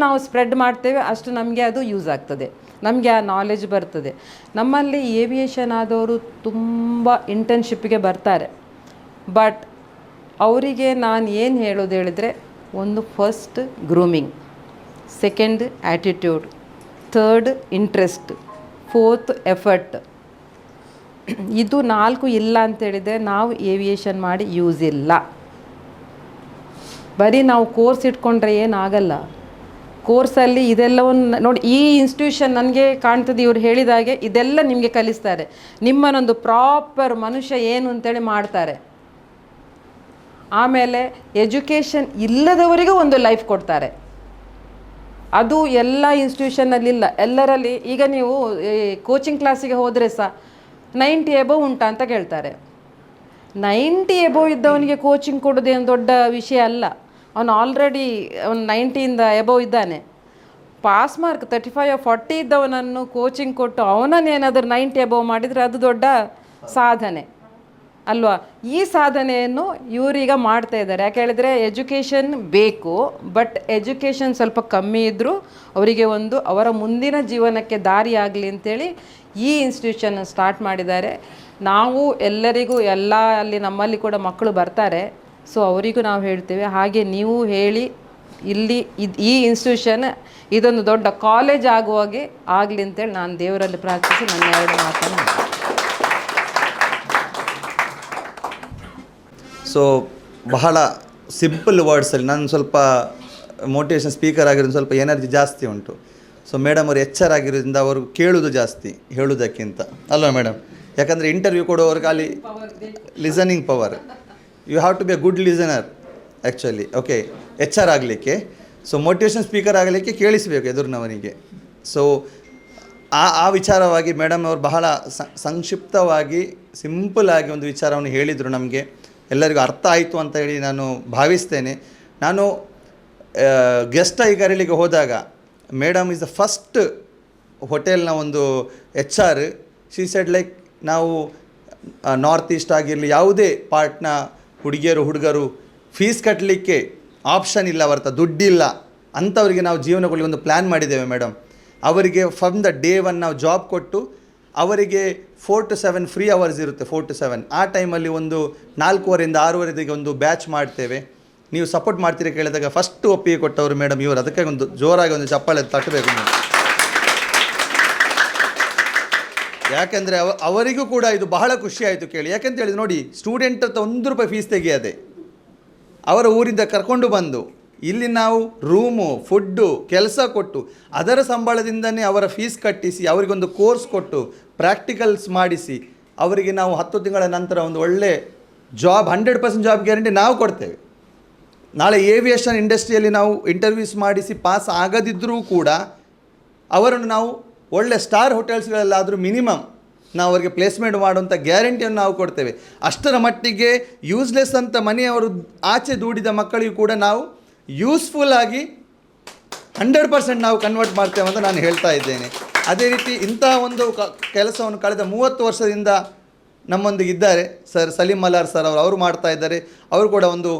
ನಾವು ಸ್ಪ್ರೆಡ್ ಮಾಡ್ತೇವೆ ಅಷ್ಟು ನಮಗೆ ಅದು ಯೂಸ್ ಆಗ್ತದೆ, ನಮಗೆ ಆ ನಾಲೆಜ್ ಬರ್ತದೆ. ನಮ್ಮಲ್ಲಿ ಏವಿಯೇಷನ್ ಆದವರು ತುಂಬ ಇಂಟರ್ನ್ಶಿಪ್ಪಿಗೆ ಬರ್ತಾರೆ. ಬಟ್ ಅವರಿಗೆ ನಾನು ಏನು ಹೇಳೋದು ಹೇಳಿದರೆ, ಒಂದು first grooming, second attitude, third interest, fourth effort. ಇದು 4 ಇಲ್ಲ ಅಂತೇಳಿದರೆ ನಾವು ಏವಿಯೇಷನ್ ಮಾಡಿ ಯೂಸ್ ಇಲ್ಲ. ಬರೀ ನಾವು ಕೋರ್ಸ್ ಇಟ್ಕೊಂಡ್ರೆ ಏನಾಗಲ್ಲ. ಕೋರ್ಸಲ್ಲಿ ಇದೆಲ್ಲವನ್ನು ನೋಡಿ, ಈ ಇನ್ಸ್ಟಿಟ್ಯೂಷನ್ ನನಗೆ ಕಾಣ್ತದೆ ಇವ್ರು ಹೇಳಿದಾಗೆ ಇದೆಲ್ಲ ನಿಮಗೆ ಕಲಿಸ್ತಾರೆ. ನಿಮ್ಮನ್ನೊಂದು ಪ್ರಾಪರ್ ಮನುಷ್ಯ ಏನು ಅಂತೇಳಿ ಮಾಡ್ತಾರೆ. ಆಮೇಲೆ ಎಜುಕೇಷನ್ ಇಲ್ಲದವರಿಗೂ ಒಂದು ಲೈಫ್ ಕೊಡ್ತಾರೆ. ಅದು ಎಲ್ಲ ಇನ್ಸ್ಟಿಟ್ಯೂಷನ್ನಲ್ಲಿಲ್ಲ, ಎಲ್ಲರಲ್ಲಿ. ಈಗ ನೀವು ಕೋಚಿಂಗ್ ಕ್ಲಾಸಿಗೆ ಹೋದರೆ ಸಹ 90 ಎಬೋವ್ ಉಂಟಾ ಅಂತ ಕೇಳ್ತಾರೆ. 90 ಎಬೋವ್ ಇದ್ದವನಿಗೆ ಕೋಚಿಂಗ್ ಕೊಡೋದೇನು ದೊಡ್ಡ ವಿಷಯ ಅಲ್ಲ. ಅವನು ಆಲ್ರೆಡಿ ಅವನು 90ಇಂದ ಎಬೋವ್ ಇದ್ದಾನೆ. ಪಾಸ್ ಮಾರ್ಕ್ 35 or 40 ಇದ್ದವನನ್ನು ಕೋಚಿಂಗ್ ಕೊಟ್ಟು ಅವನನ್ನೇನಾದರೂ 90 ಎಬೋವ್ ಮಾಡಿದರೆ ಅದು ದೊಡ್ಡ ಸಾಧನೆ ಅಲ್ವಾ. ಈ ಸಾಧನೆಯನ್ನು ಇವರೀಗ ಮಾಡ್ತಾ ಇದ್ದಾರೆ. ಯಾಕೆ ಹೇಳಿದರೆ ಎಜುಕೇಷನ್ ಬೇಕು, ಬಟ್ ಎಜುಕೇಷನ್ ಸ್ವಲ್ಪ ಕಮ್ಮಿ ಇದ್ದರೂ ಅವರಿಗೆ ಒಂದು ಅವರ ಮುಂದಿನ ಜೀವನಕ್ಕೆ ದಾರಿ ಆಗಲಿ ಅಂತೇಳಿ ಈ ಇನ್ಸ್ಟಿಟ್ಯೂಷನ್ ಸ್ಟಾರ್ಟ್ ಮಾಡಿದ್ದಾರೆ. ನಾವು ಎಲ್ಲರಿಗೂ ಅಲ್ಲಿ ನಮ್ಮಲ್ಲಿ ಕೂಡ ಮಕ್ಕಳು ಬರ್ತಾರೆ, ಸೊ ಅವರಿಗೂ ನಾವು ಹೇಳ್ತೇವೆ ಹಾಗೆ ನೀವು ಹೇಳಿ ಇಲ್ಲಿ ಈ ಇನ್ಸ್ಟಿಟ್ಯೂಷನ್ ಇದೊಂದು ದೊಡ್ಡ ಕಾಲೇಜ್ ಆಗುವಾಗೆ ಆಗಲಿ ಅಂತೇಳಿ ನಾನು ದೇವರಲ್ಲಿ ಪ್ರಾರ್ಥಿಸಿ ನನ್ನ 2 ಮಾತನ್ನು. ಸೊ ಬಹಳ ಸಿಂಪಲ್ ವರ್ಡ್ಸಲ್ಲಿ ನಾನು ಸ್ವಲ್ಪ ಮೋಟಿವೇಶನ್ ಸ್ಪೀಕರ್ ಆಗಿರೋದು ಸ್ವಲ್ಪ ಎನರ್ಜಿ ಜಾಸ್ತಿ ಉಂಟು. ಸೊ ಮೇಡಮ್ ಅವರು ಎಚ್ಚರ ಆಗಿರೋದ್ರಿಂದ ಅವರು ಕೇಳೋದು ಜಾಸ್ತಿ ಹೇಳೋದಕ್ಕಿಂತ ಅಲ್ವಾ ಮೇಡಮ್? ಯಾಕಂದರೆ ಇಂಟರ್ವ್ಯೂ ಕೊಡೋವ್ರಿಗೆ ಅಲ್ಲಿ listening power, you have to be a good listener actually. Okay, ಎಚ್ಚರ ಆಗಲಿಕ್ಕೆ, ಸೊ ಮೋಟಿವೇಶನ್ ಸ್ಪೀಕರ್ ಆಗಲಿಕ್ಕೆ ಕೇಳಿಸಬೇಕು ಎದುರಿನವನಿಗೆ. ಸೊ ಆ ವಿಚಾರವಾಗಿ ಮೇಡಮ್ ಅವರು ಬಹಳ ಸಂಕ್ಷಿಪ್ತವಾಗಿ ಸಿಂಪಲ್ಲಾಗಿ ಒಂದು ವಿಚಾರವನ್ನು ಹೇಳಿದರು. ನಮಗೆ ಎಲ್ಲರಿಗೂ ಅರ್ಥ ಆಯಿತು ಅಂತ ಹೇಳಿ ನಾನು ಭಾವಿಸ್ತೇನೆ. ನಾನು ಗೆಸ್ಟ್ ಆಗಿ ಕರೀಲಿಕ್ಕೆ ಹೋದಾಗ ಮೇಡಮ್ ಈಸ್ ದ ಫಸ್ಟ್ ಹೋಟೆಲ್ನ ಒಂದು HR. ಶಿ ಸೆಡ್ ಲೈಕ್ ನಾವು ನಾರ್ತ್ ಈಸ್ಟ್ ಆಗಿರಲಿ ಯಾವುದೇ ಪಾರ್ಟ್ನ ಹುಡುಗರು ಫೀಸ್ ಕಟ್ಟಲಿಕ್ಕೆ ಆಪ್ಷನ್ ಇಲ್ಲ, ಅವರ ಹತ್ರ ದುಡ್ಡಿಲ್ಲ ಅಂಥವರಿಗೆ ನಾವು ಜೀವನಗಳಿಗೆ ಒಂದು ಪ್ಲ್ಯಾನ್ ಮಾಡಿದ್ದೇವೆ ಮೇಡಮ್. ಅವರಿಗೆ ಫ್ರಮ್ ದ ಡೇ 1 ನಾವು ಜಾಬ್ ಕೊಟ್ಟು ಅವರಿಗೆ 4 to 7 ಫ್ರೀ ಅವರ್ಸ್ ಇರುತ್ತೆ. 4 to 7 ಆ ಟೈಮಲ್ಲಿ ಒಂದು 4:15 to 6:15 ಒಂದು ಬ್ಯಾಚ್ ಮಾಡ್ತೇವೆ. ನೀವು ಸಪೋರ್ಟ್ ಮಾಡ್ತೀರಿ ಕೇಳಿದಾಗ ಫಸ್ಟ್ ಒಪ್ಪಿಗೆ ಕೊಟ್ಟವರು ಮೇಡಮ್ ಇವರು. ಅದಕ್ಕೆ ಒಂದು ಜೋರಾಗಿ ಒಂದು ಚಪ್ಪಾಳೆ ತಟ್ಟಬೇಕು ನೀವು. ಯಾಕೆಂದರೆ ಅವರಿಗೂ ಕೂಡ ಇದು ಬಹಳ ಖುಷಿ ಆಯಿತು ಕೇಳಿ. ಯಾಕೆಂತ ಹೇಳಿದ್ರೆ ನೋಡಿ, ಸ್ಟೂಡೆಂಟ್ ಹತ್ರ ₹1 ಫೀಸ್ ತೆಗೆಯದೆ ಅವರ ಊರಿಂದ ಕರ್ಕೊಂಡು ಬಂದು ಇಲ್ಲಿ ನಾವು ರೂಮು, ಫುಡ್ಡು, ಕೆಲಸ ಕೊಟ್ಟು ಅದರ ಸಂಬಳದಿಂದನೇ ಅವರ ಫೀಸ್ ಕಟ್ಟಿಸಿ ಅವರಿಗೊಂದು ಕೋರ್ಸ್ ಕೊಟ್ಟು ಪ್ರಾಕ್ಟಿಕಲ್ಸ್ ಮಾಡಿಸಿ ಅವರಿಗೆ ನಾವು 10 ತಿಂಗಳ ನಂತರ ಒಂದು ಒಳ್ಳೆ ಜಾಬ್ 100% ಜಾಬ್ ಗ್ಯಾರಂಟಿ ನಾವು ಕೊಡ್ತೇವೆ. ನಾಳೆ ಏವಿಯೇಷನ್ ಇಂಡಸ್ಟ್ರಿಯಲ್ಲಿ ನಾವು ಇಂಟರ್ವ್ಯೂಸ್ ಮಾಡಿಸಿ ಪಾಸ್ ಆಗದಿದ್ದರೂ ಕೂಡ ಅವರನ್ನು ನಾವು ಒಳ್ಳೆ ಸ್ಟಾರ್ ಹೋಟೆಲ್ಸ್ಗಳಲ್ಲಾದರೂ ಮಿನಿಮಮ್ ನಾವು ಅವರಿಗೆ ಪ್ಲೇಸ್ಮೆಂಟ್ ಮಾಡುವಂಥ ಗ್ಯಾರಂಟಿಯನ್ನು ನಾವು ಕೊಡ್ತೇವೆ. ಅಷ್ಟರ ಮಟ್ಟಿಗೆ ಯೂಸ್ಲೆಸ್ ಅಂತ ಮನೆಯವರು ಆಚೆ ದೂಡಿದ ಮಕ್ಕಳಿಗೂ ಕೂಡ ನಾವು ಯೂಸ್ಫುಲ್ ಆಗಿ 100% ನಾವು ಕನ್ವರ್ಟ್ ಮಾಡ್ತೇವೆ ಅಂತ ನಾನು ಹೇಳ್ತಾ ಇದ್ದೇನೆ. ಅದೇ ರೀತಿ ಇಂಥ ಒಂದು ಕೆಲಸವನ್ನು ಕಳೆದ 30 ವರ್ಷದಿಂದ ನಮ್ಮೊಂದಿಗಿದ್ದಾರೆ ಸರ್ ಸಲೀಂ ಮಲಾರ್ ಸರ್ ಅವರು ಮಾಡ್ತಾ ಇದ್ದಾರೆ. ಅವರು ಕೂಡ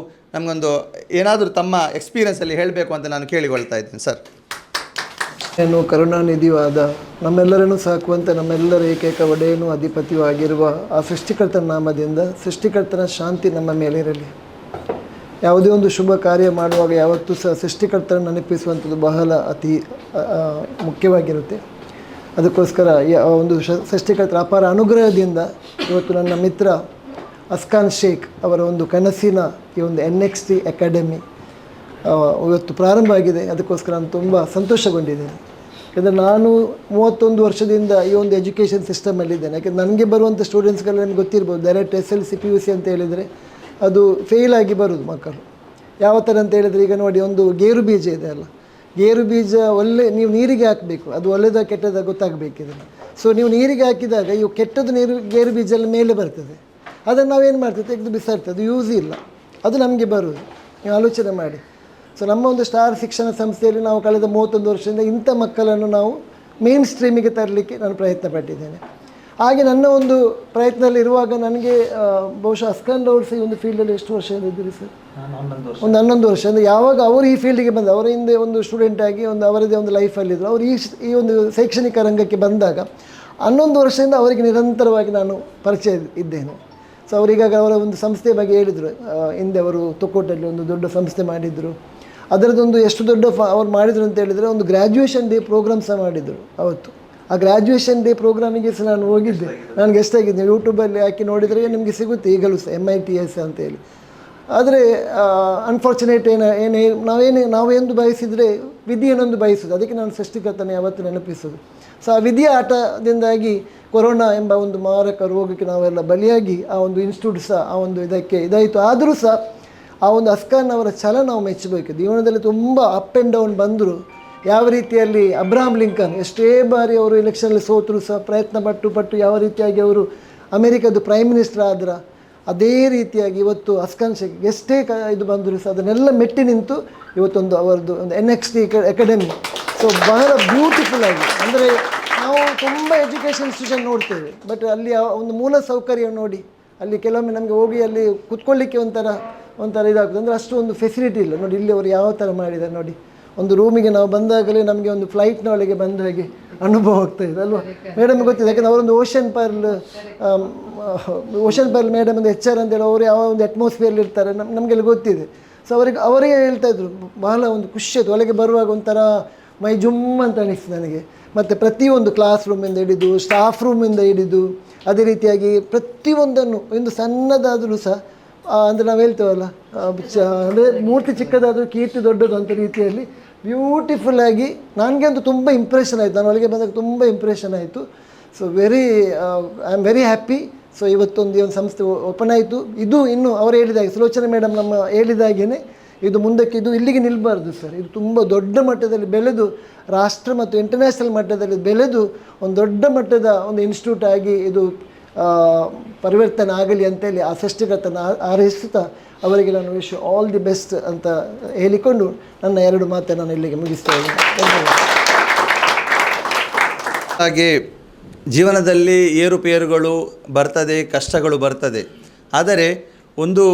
ನಮಗೊಂದು ಏನಾದರೂ ತಮ್ಮ ಎಕ್ಸ್ಪೀರಿಯನ್ಸಲ್ಲಿ ಹೇಳಬೇಕು ಅಂತ ನಾನು ಕೇಳಿಕೊಳ್ತಾ ಇದ್ದೀನಿ ಸರ್. ಏನು ಕರುಣಾನಿಧಿಯೂ ಆದ ನಮ್ಮೆಲ್ಲರನ್ನು ಸಾಕುವಂಥ ನಮ್ಮೆಲ್ಲರ ಏಕೈಕ ಒಡೆಯನೂ ಅಧಿಪತಿಯೂ ಆಗಿರುವ ಆ ಸೃಷ್ಟಿಕರ್ತನ ನಾಮದಿಂದ ಸೃಷ್ಟಿಕರ್ತನ ಶಾಂತಿ ನಮ್ಮ ಮೇಲಿರಲಿ. ಯಾವುದೇ ಒಂದು ಶುಭ ಕಾರ್ಯ ಮಾಡುವಾಗ ಯಾವತ್ತೂ ಸಹ ಸೃಷ್ಟಿಕರ್ತನ ನೆನಪಿಸುವಂಥದ್ದು ಬಹಳ ಅತಿ ಮುಖ್ಯವಾಗಿರುತ್ತೆ. ಅದಕ್ಕೋಸ್ಕರ ಒಂದು ಸೃಷ್ಟಿಕರ್ತರ ಅಪಾರ ಅನುಗ್ರಹದಿಂದ ಇವತ್ತು ನನ್ನ ಮಿತ್ರ ಅಸ್ಕಾನ್ ಶೇಖ್ ಅವರ ಒಂದು ಕನಸಿನ ಈ ಒಂದು NXT ಅಕಾಡೆಮಿ ಇವತ್ತು ಪ್ರಾರಂಭ ಆಗಿದೆ. ಅದಕ್ಕೋಸ್ಕರ ನಾನು ತುಂಬ ಸಂತೋಷಗೊಂಡಿದ್ದೇನೆ. ಯಾಕೆಂದರೆ ನಾನು 31 ವರ್ಷದಿಂದ ಈ ಒಂದು ಎಜುಕೇಷನ್ ಸಿಸ್ಟಮಲ್ಲಿದ್ದೇನೆ. ಯಾಕೆಂದರೆ ನನಗೆ ಬರುವಂಥ ಸ್ಟೂಡೆಂಟ್ಸ್ಗಳು ನನಗೆ ಗೊತ್ತಿರ್ಬೋದು, ಡೈರೆಕ್ಟ್ SLC PUC ಅಂತ ಹೇಳಿದರೆ ಅದು ಫೇಲ್ ಆಗಿ ಬರೋದು ಮಕ್ಕಳು. ಯಾವ ಥರ ಅಂತ ಹೇಳಿದರೆ, ಈಗ ನೋಡಿ, ಒಂದು ಗೇರು ಬೀಜ ಇದೆ ಅಲ್ಲ, ಗೇರು ಬೀಜ ನೀವು ನೀರಿಗೆ ಹಾಕಬೇಕು, ಅದು ಒಳ್ಳೆಯದ ಕೆಟ್ಟದ ಗೊತ್ತಾಗಬೇಕಿದೆ. ಸೊ ನೀವು ನೀರಿಗೆ ಹಾಕಿದಾಗ ಇವು ಕೆಟ್ಟದ್ದು ಗೇರು ಬೀಜ ಎಲ್ಲ ಮೇಲೆ ಬರ್ತದೆ. ಅದನ್ನು ನಾವೇನು ಮಾಡ್ತೇವೆ, ತೆಗೆದು ಬಿಸಾಡ್ತದೆ, ಅದು ಯೂಸ್ ಇಲ್ಲ, ಅದು ನಮಗೆ ಬರೋದು. ನೀವು ಆಲೋಚನೆ ಮಾಡಿ. ಸೊ ನಮ್ಮ ಒಂದು ಸ್ಟಾರ್ ಶಿಕ್ಷಣ ಸಂಸ್ಥೆಯಲ್ಲಿ ನಾವು ಕಳೆದ 31 ವರ್ಷದಿಂದ ಇಂಥ ಮಕ್ಕಳನ್ನು ನಾವು ಮೇನ್ ಸ್ಟ್ರೀಮಿಗೆ ತರಲಿಕ್ಕೆ ನಾನು ಪ್ರಯತ್ನ ಪಟ್ಟಿದ್ದೇನೆ. ಹಾಗೆ ನನ್ನ ಒಂದು ಪ್ರಯತ್ನದಲ್ಲಿ ಇರುವಾಗ ನನಗೆ ಬಹುಶಃ ಅಸ್ಕಾನ್ ರೌಡ್ಸ್ ಈ ಒಂದು ಫೀಲ್ಡಲ್ಲಿ ಎಷ್ಟು ವರ್ಷ ಇದ್ದಿರಿ ಸರ್? ಒಂದು 11 ವರ್ಷ. ಅಂದರೆ ಯಾವಾಗ ಅವರು ಈ ಫೀಲ್ಡಿಗೆ ಬಂದ, ಅವರ ಹಿಂದೆ ಒಂದು ಸ್ಟೂಡೆಂಟ್ ಆಗಿ ಒಂದು ಅವರದೇ ಒಂದು ಲೈಫಲ್ಲಿದ್ದರು. ಅವರು ಈ ಒಂದು ಶೈಕ್ಷಣಿಕ ರಂಗಕ್ಕೆ ಬಂದಾಗ 11 ವರ್ಷದಿಂದ ಅವರಿಗೆ ನಿರಂತರವಾಗಿ ನಾನು ಪರಿಚಯ ಇದ್ದೇನೆ. ಸೊ ಅವರಿಗಾಗ ಅವರ ಒಂದು ಸಂಸ್ಥೆ ಬಗ್ಗೆ ಹೇಳಿದರು. ಹಿಂದೆ ಅವರು ತೊಕ್ಕೋಟಲ್ಲಿ ಒಂದು ದೊಡ್ಡ ಸಂಸ್ಥೆ ಮಾಡಿದರು. ಅದರದ್ದೊಂದು ಎಷ್ಟು ದೊಡ್ಡ ಅವ್ರು ಮಾಡಿದರು ಅಂತ ಹೇಳಿದರೆ, ಒಂದು ಗ್ರ್ಯಾಜುಯೇಷನ್ ಡೇ ಪ್ರೋಗ್ರಾಮ್ ಸಹ ಮಾಡಿದರು ಅವತ್ತು. ಆ ಗ್ರ್ಯಾಜುಯೇಷನ್ ಡೇ ಪ್ರೋಗ್ರಾಮಿಗೆ ಸಹ ನಾನು ಹೋಗಿದ್ದೆ. ನಾನು ಗೆಸ್ಟ್ ಆಗಿದ್ದೆ. ಯೂಟ್ಯೂಬಲ್ಲಿ ಹಾಕಿ ನೋಡಿದರೆ ನಿಮಗೆ ಸಿಗುತ್ತೆ ಈಗಲೂ ಸಹ MITS ಅಂತೇಳಿ. ಆದರೆ ಅನ್ಫಾರ್ಚುನೇಟ್ ನಾವೇನು ಬಯಸಿದರೆ ವಿಧಿಯನ್ನೊಂದು ಬಯಸೋದು. ಅದಕ್ಕೆ ನಾನು ಸೃಷ್ಟಿಕರ್ತನೆ ಯಾವತ್ತು ನೆನಪಿಸೋದು. ಸೊ ಆ ವಿಧಿಯ ಆಟದಿಂದಾಗಿ ಕೊರೋನಾ ಎಂಬ ಒಂದು ಮಾರಕ ರೋಗಕ್ಕೆ ನಾವೆಲ್ಲ ಬಲಿಯಾಗಿ ಆ ಒಂದು ಇನ್ಸ್ಟಿಟ್ಯೂಟ್ ಸಹ ಆ ಒಂದು ಇದಕ್ಕೆ ಇದಾಯಿತು. ಆದರೂ ಸಹ ಆ ಒಂದು ಅಸ್ಕಾನ್ ಅವರ ಛಲ ನಾವು ಮೆಚ್ಚಬೇಕು. ಜೀವನದಲ್ಲಿ ತುಂಬ ಅಪ್ ಆ್ಯಂಡ್ ಡೌನ್ ಬಂದರು. ಯಾವ ರೀತಿಯಲ್ಲಿ ಅಬ್ರಹಾಂ ಲಿಂಕನ್ ಎಷ್ಟೇ ಬಾರಿ ಅವರು ಎಲೆಕ್ಷನಲ್ಲಿ ಸೋತರು ಸಹ ಪ್ರಯತ್ನ ಪಟ್ಟು ಯಾವ ರೀತಿಯಾಗಿ ಅವರು ಅಮೇರಿಕದ ಪ್ರೈಮ್ ಮಿನಿಸ್ಟರ್ ಆದ್ರೆ, ಅದೇ ರೀತಿಯಾಗಿ ಇವತ್ತು ಅಸ್ಕಾನ್ ಶೇಖ್ ಎಷ್ಟೇ ಇದು ಬಂದರೂ ಸಹ ಅದನ್ನೆಲ್ಲ ಮೆಟ್ಟಿ ನಿಂತು ಇವತ್ತೊಂದು ಅವರದ್ದು ಒಂದು NXT ಅಕಾಡೆಮಿ. ಸೊ ಬಹಳ ಬ್ಯೂಟಿಫುಲ್ ಆಗಿ, ಅಂದರೆ ನಾವು ತುಂಬ ಎಜುಕೇಷನ್ ಇನ್ಸ್ಟಿಟ್ಯೂಷನ್ ನೋಡ್ತೇವೆ, ಬಟ್ ಅಲ್ಲಿ ಒಂದು ಮೂಲ ಸೌಕರ್ಯ ನೋಡಿ, ಅಲ್ಲಿ ಕೆಲವೊಮ್ಮೆ ನಮಗೆ ಹೋಗಿ ಅಲ್ಲಿ ಕುತ್ಕೊಳ್ಳಿಕ್ಕೆ ಒಂಥರ ಇದಾಗ್ತದೆ. ಅಂದರೆ ಅಷ್ಟು ಒಂದು ಫೆಸಿಲಿಟಿ ಇಲ್ಲ ನೋಡಿ. ಇಲ್ಲಿ ಅವರು ಯಾವ ಥರ ಮಾಡಿದ್ದಾರೆ ನೋಡಿ. ಒಂದು ರೂಮಿಗೆ ನಾವು ಬಂದಾಗಲೇ ನಮಗೆ ಒಂದು ಫ್ಲೈಟ್ನ ಒಳಗೆ ಬಂದ ಹಾಗೆ ಅನುಭವ ಆಗ್ತಾಯಿದೆ ಅಲ್ವಾ ಮೇಡಮ್? ಗೊತ್ತಿದೆ. ಯಾಕಂದರೆ ಅವರೊಂದು ಓಷನ್ ಪರ್ಲ್ ಮೇಡಮ್ ಒಂದು HR ಅಂತೇಳಿ ಅವರು ಯಾವ ಒಂದು ಅಟ್ಮಾಸ್ಫಿಯರ್ಲಿ ಇರ್ತಾರೆ ನಮಗೆಲ್ಲ ಗೊತ್ತಿದೆ. ಸೊ ಅವರಿಗೆ ಹೇಳ್ತಾಯಿದ್ರು, ಬಹಳ ಒಂದು ಖುಷಿ ಆಯಿತು. ಒಳಗೆ ಬರುವಾಗ ಒಂಥರ ಮೈ ಜುಮ್ ಅಂತ ಅನಿಸ್ತು ನನಗೆ. ಮತ್ತು ಪ್ರತಿಯೊಂದು ಕ್ಲಾಸ್ ರೂಮಿಂದ ಹಿಡಿದು ಸ್ಟಾಫ್ ರೂಮಿಂದ ಹಿಡಿದು ಅದೇ ರೀತಿಯಾಗಿ ಪ್ರತಿಯೊಂದನ್ನು ಒಂದು ಸಣ್ಣದಾದರೂ ಸಹ, ಅಂದರೆ ನಾವು ಹೇಳ್ತೇವಲ್ಲ, ಅಂದರೆ ಮೂರ್ತಿ ಚಿಕ್ಕದಾದರೂ ಕೀರ್ತಿ ದೊಡ್ಡದು ಅಂತ ರೀತಿಯಲ್ಲಿ ಬ್ಯೂಟಿಫುಲ್ಲಾಗಿ ನನಗೆ ಅಂತೂ ತುಂಬ ಇಂಪ್ರೆಷನ್ ಆಯಿತು. ನಾನು ಒಳಗೆ ಬಂದಾಗ ತುಂಬ ಇಂಪ್ರೆಷನ್ ಆಯಿತು. So I am very happy. So ಇವತ್ತೊಂದು ಈ ಒಂದು ಸಂಸ್ಥೆ ಓಪನ್ ಆಯಿತು. ಇದು ಇನ್ನು ಅವರು ಹೇಳಿದಾಗೆ, ಸುಲೋಚನಾ ಮೇಡಮ್ ನಮ್ಮ ಹೇಳಿದಾಗೇ ಇದು ಮುಂದಕ್ಕೆ ಇದು ಇಲ್ಲಿಗೆ ನಿಲ್ಲಬಾರ್ದು ಸರ್. ಇದು ತುಂಬ ದೊಡ್ಡ ಮಟ್ಟದಲ್ಲಿ ಬೆಳೆದು ರಾಷ್ಟ್ರ ಮತ್ತು ಇಂಟರ್ನ್ಯಾಷನಲ್ ಮಟ್ಟದಲ್ಲಿ ಬೆಳೆದು ಒಂದು ದೊಡ್ಡ ಮಟ್ಟದ ಒಂದು ಇನ್ಸ್ಟಿಟ್ಯೂಟ್ ಆಗಿ ಇದು ಪರಿವರ್ತನೆ ಆಗಲಿ ಅಂತೇಳಿ ಆ ಸೃಷ್ಟಿಕರ್ತನ ಹಾರೈಸುತ್ತಾ ಅವರಿಗೆ ನಾನು ವಿಶ್ ಆಲ್ ದಿ ಬೆಸ್ಟ್ ಅಂತ ಹೇಳಿಕೊಂಡು ನನ್ನ 2 ಮಾತನ್ನು ನಾನು ಇಲ್ಲಿಗೆ ಮುಗಿಸ್ತಾ ಇದ್ದೀನಿ. ಹಾಗೆ ಜೀವನದಲ್ಲಿ ಏರುಪೇರುಗಳು ಬರ್ತದೆ, ಕಷ್ಟಗಳು ಬರ್ತದೆ. ಆದರೆ ಒಂದು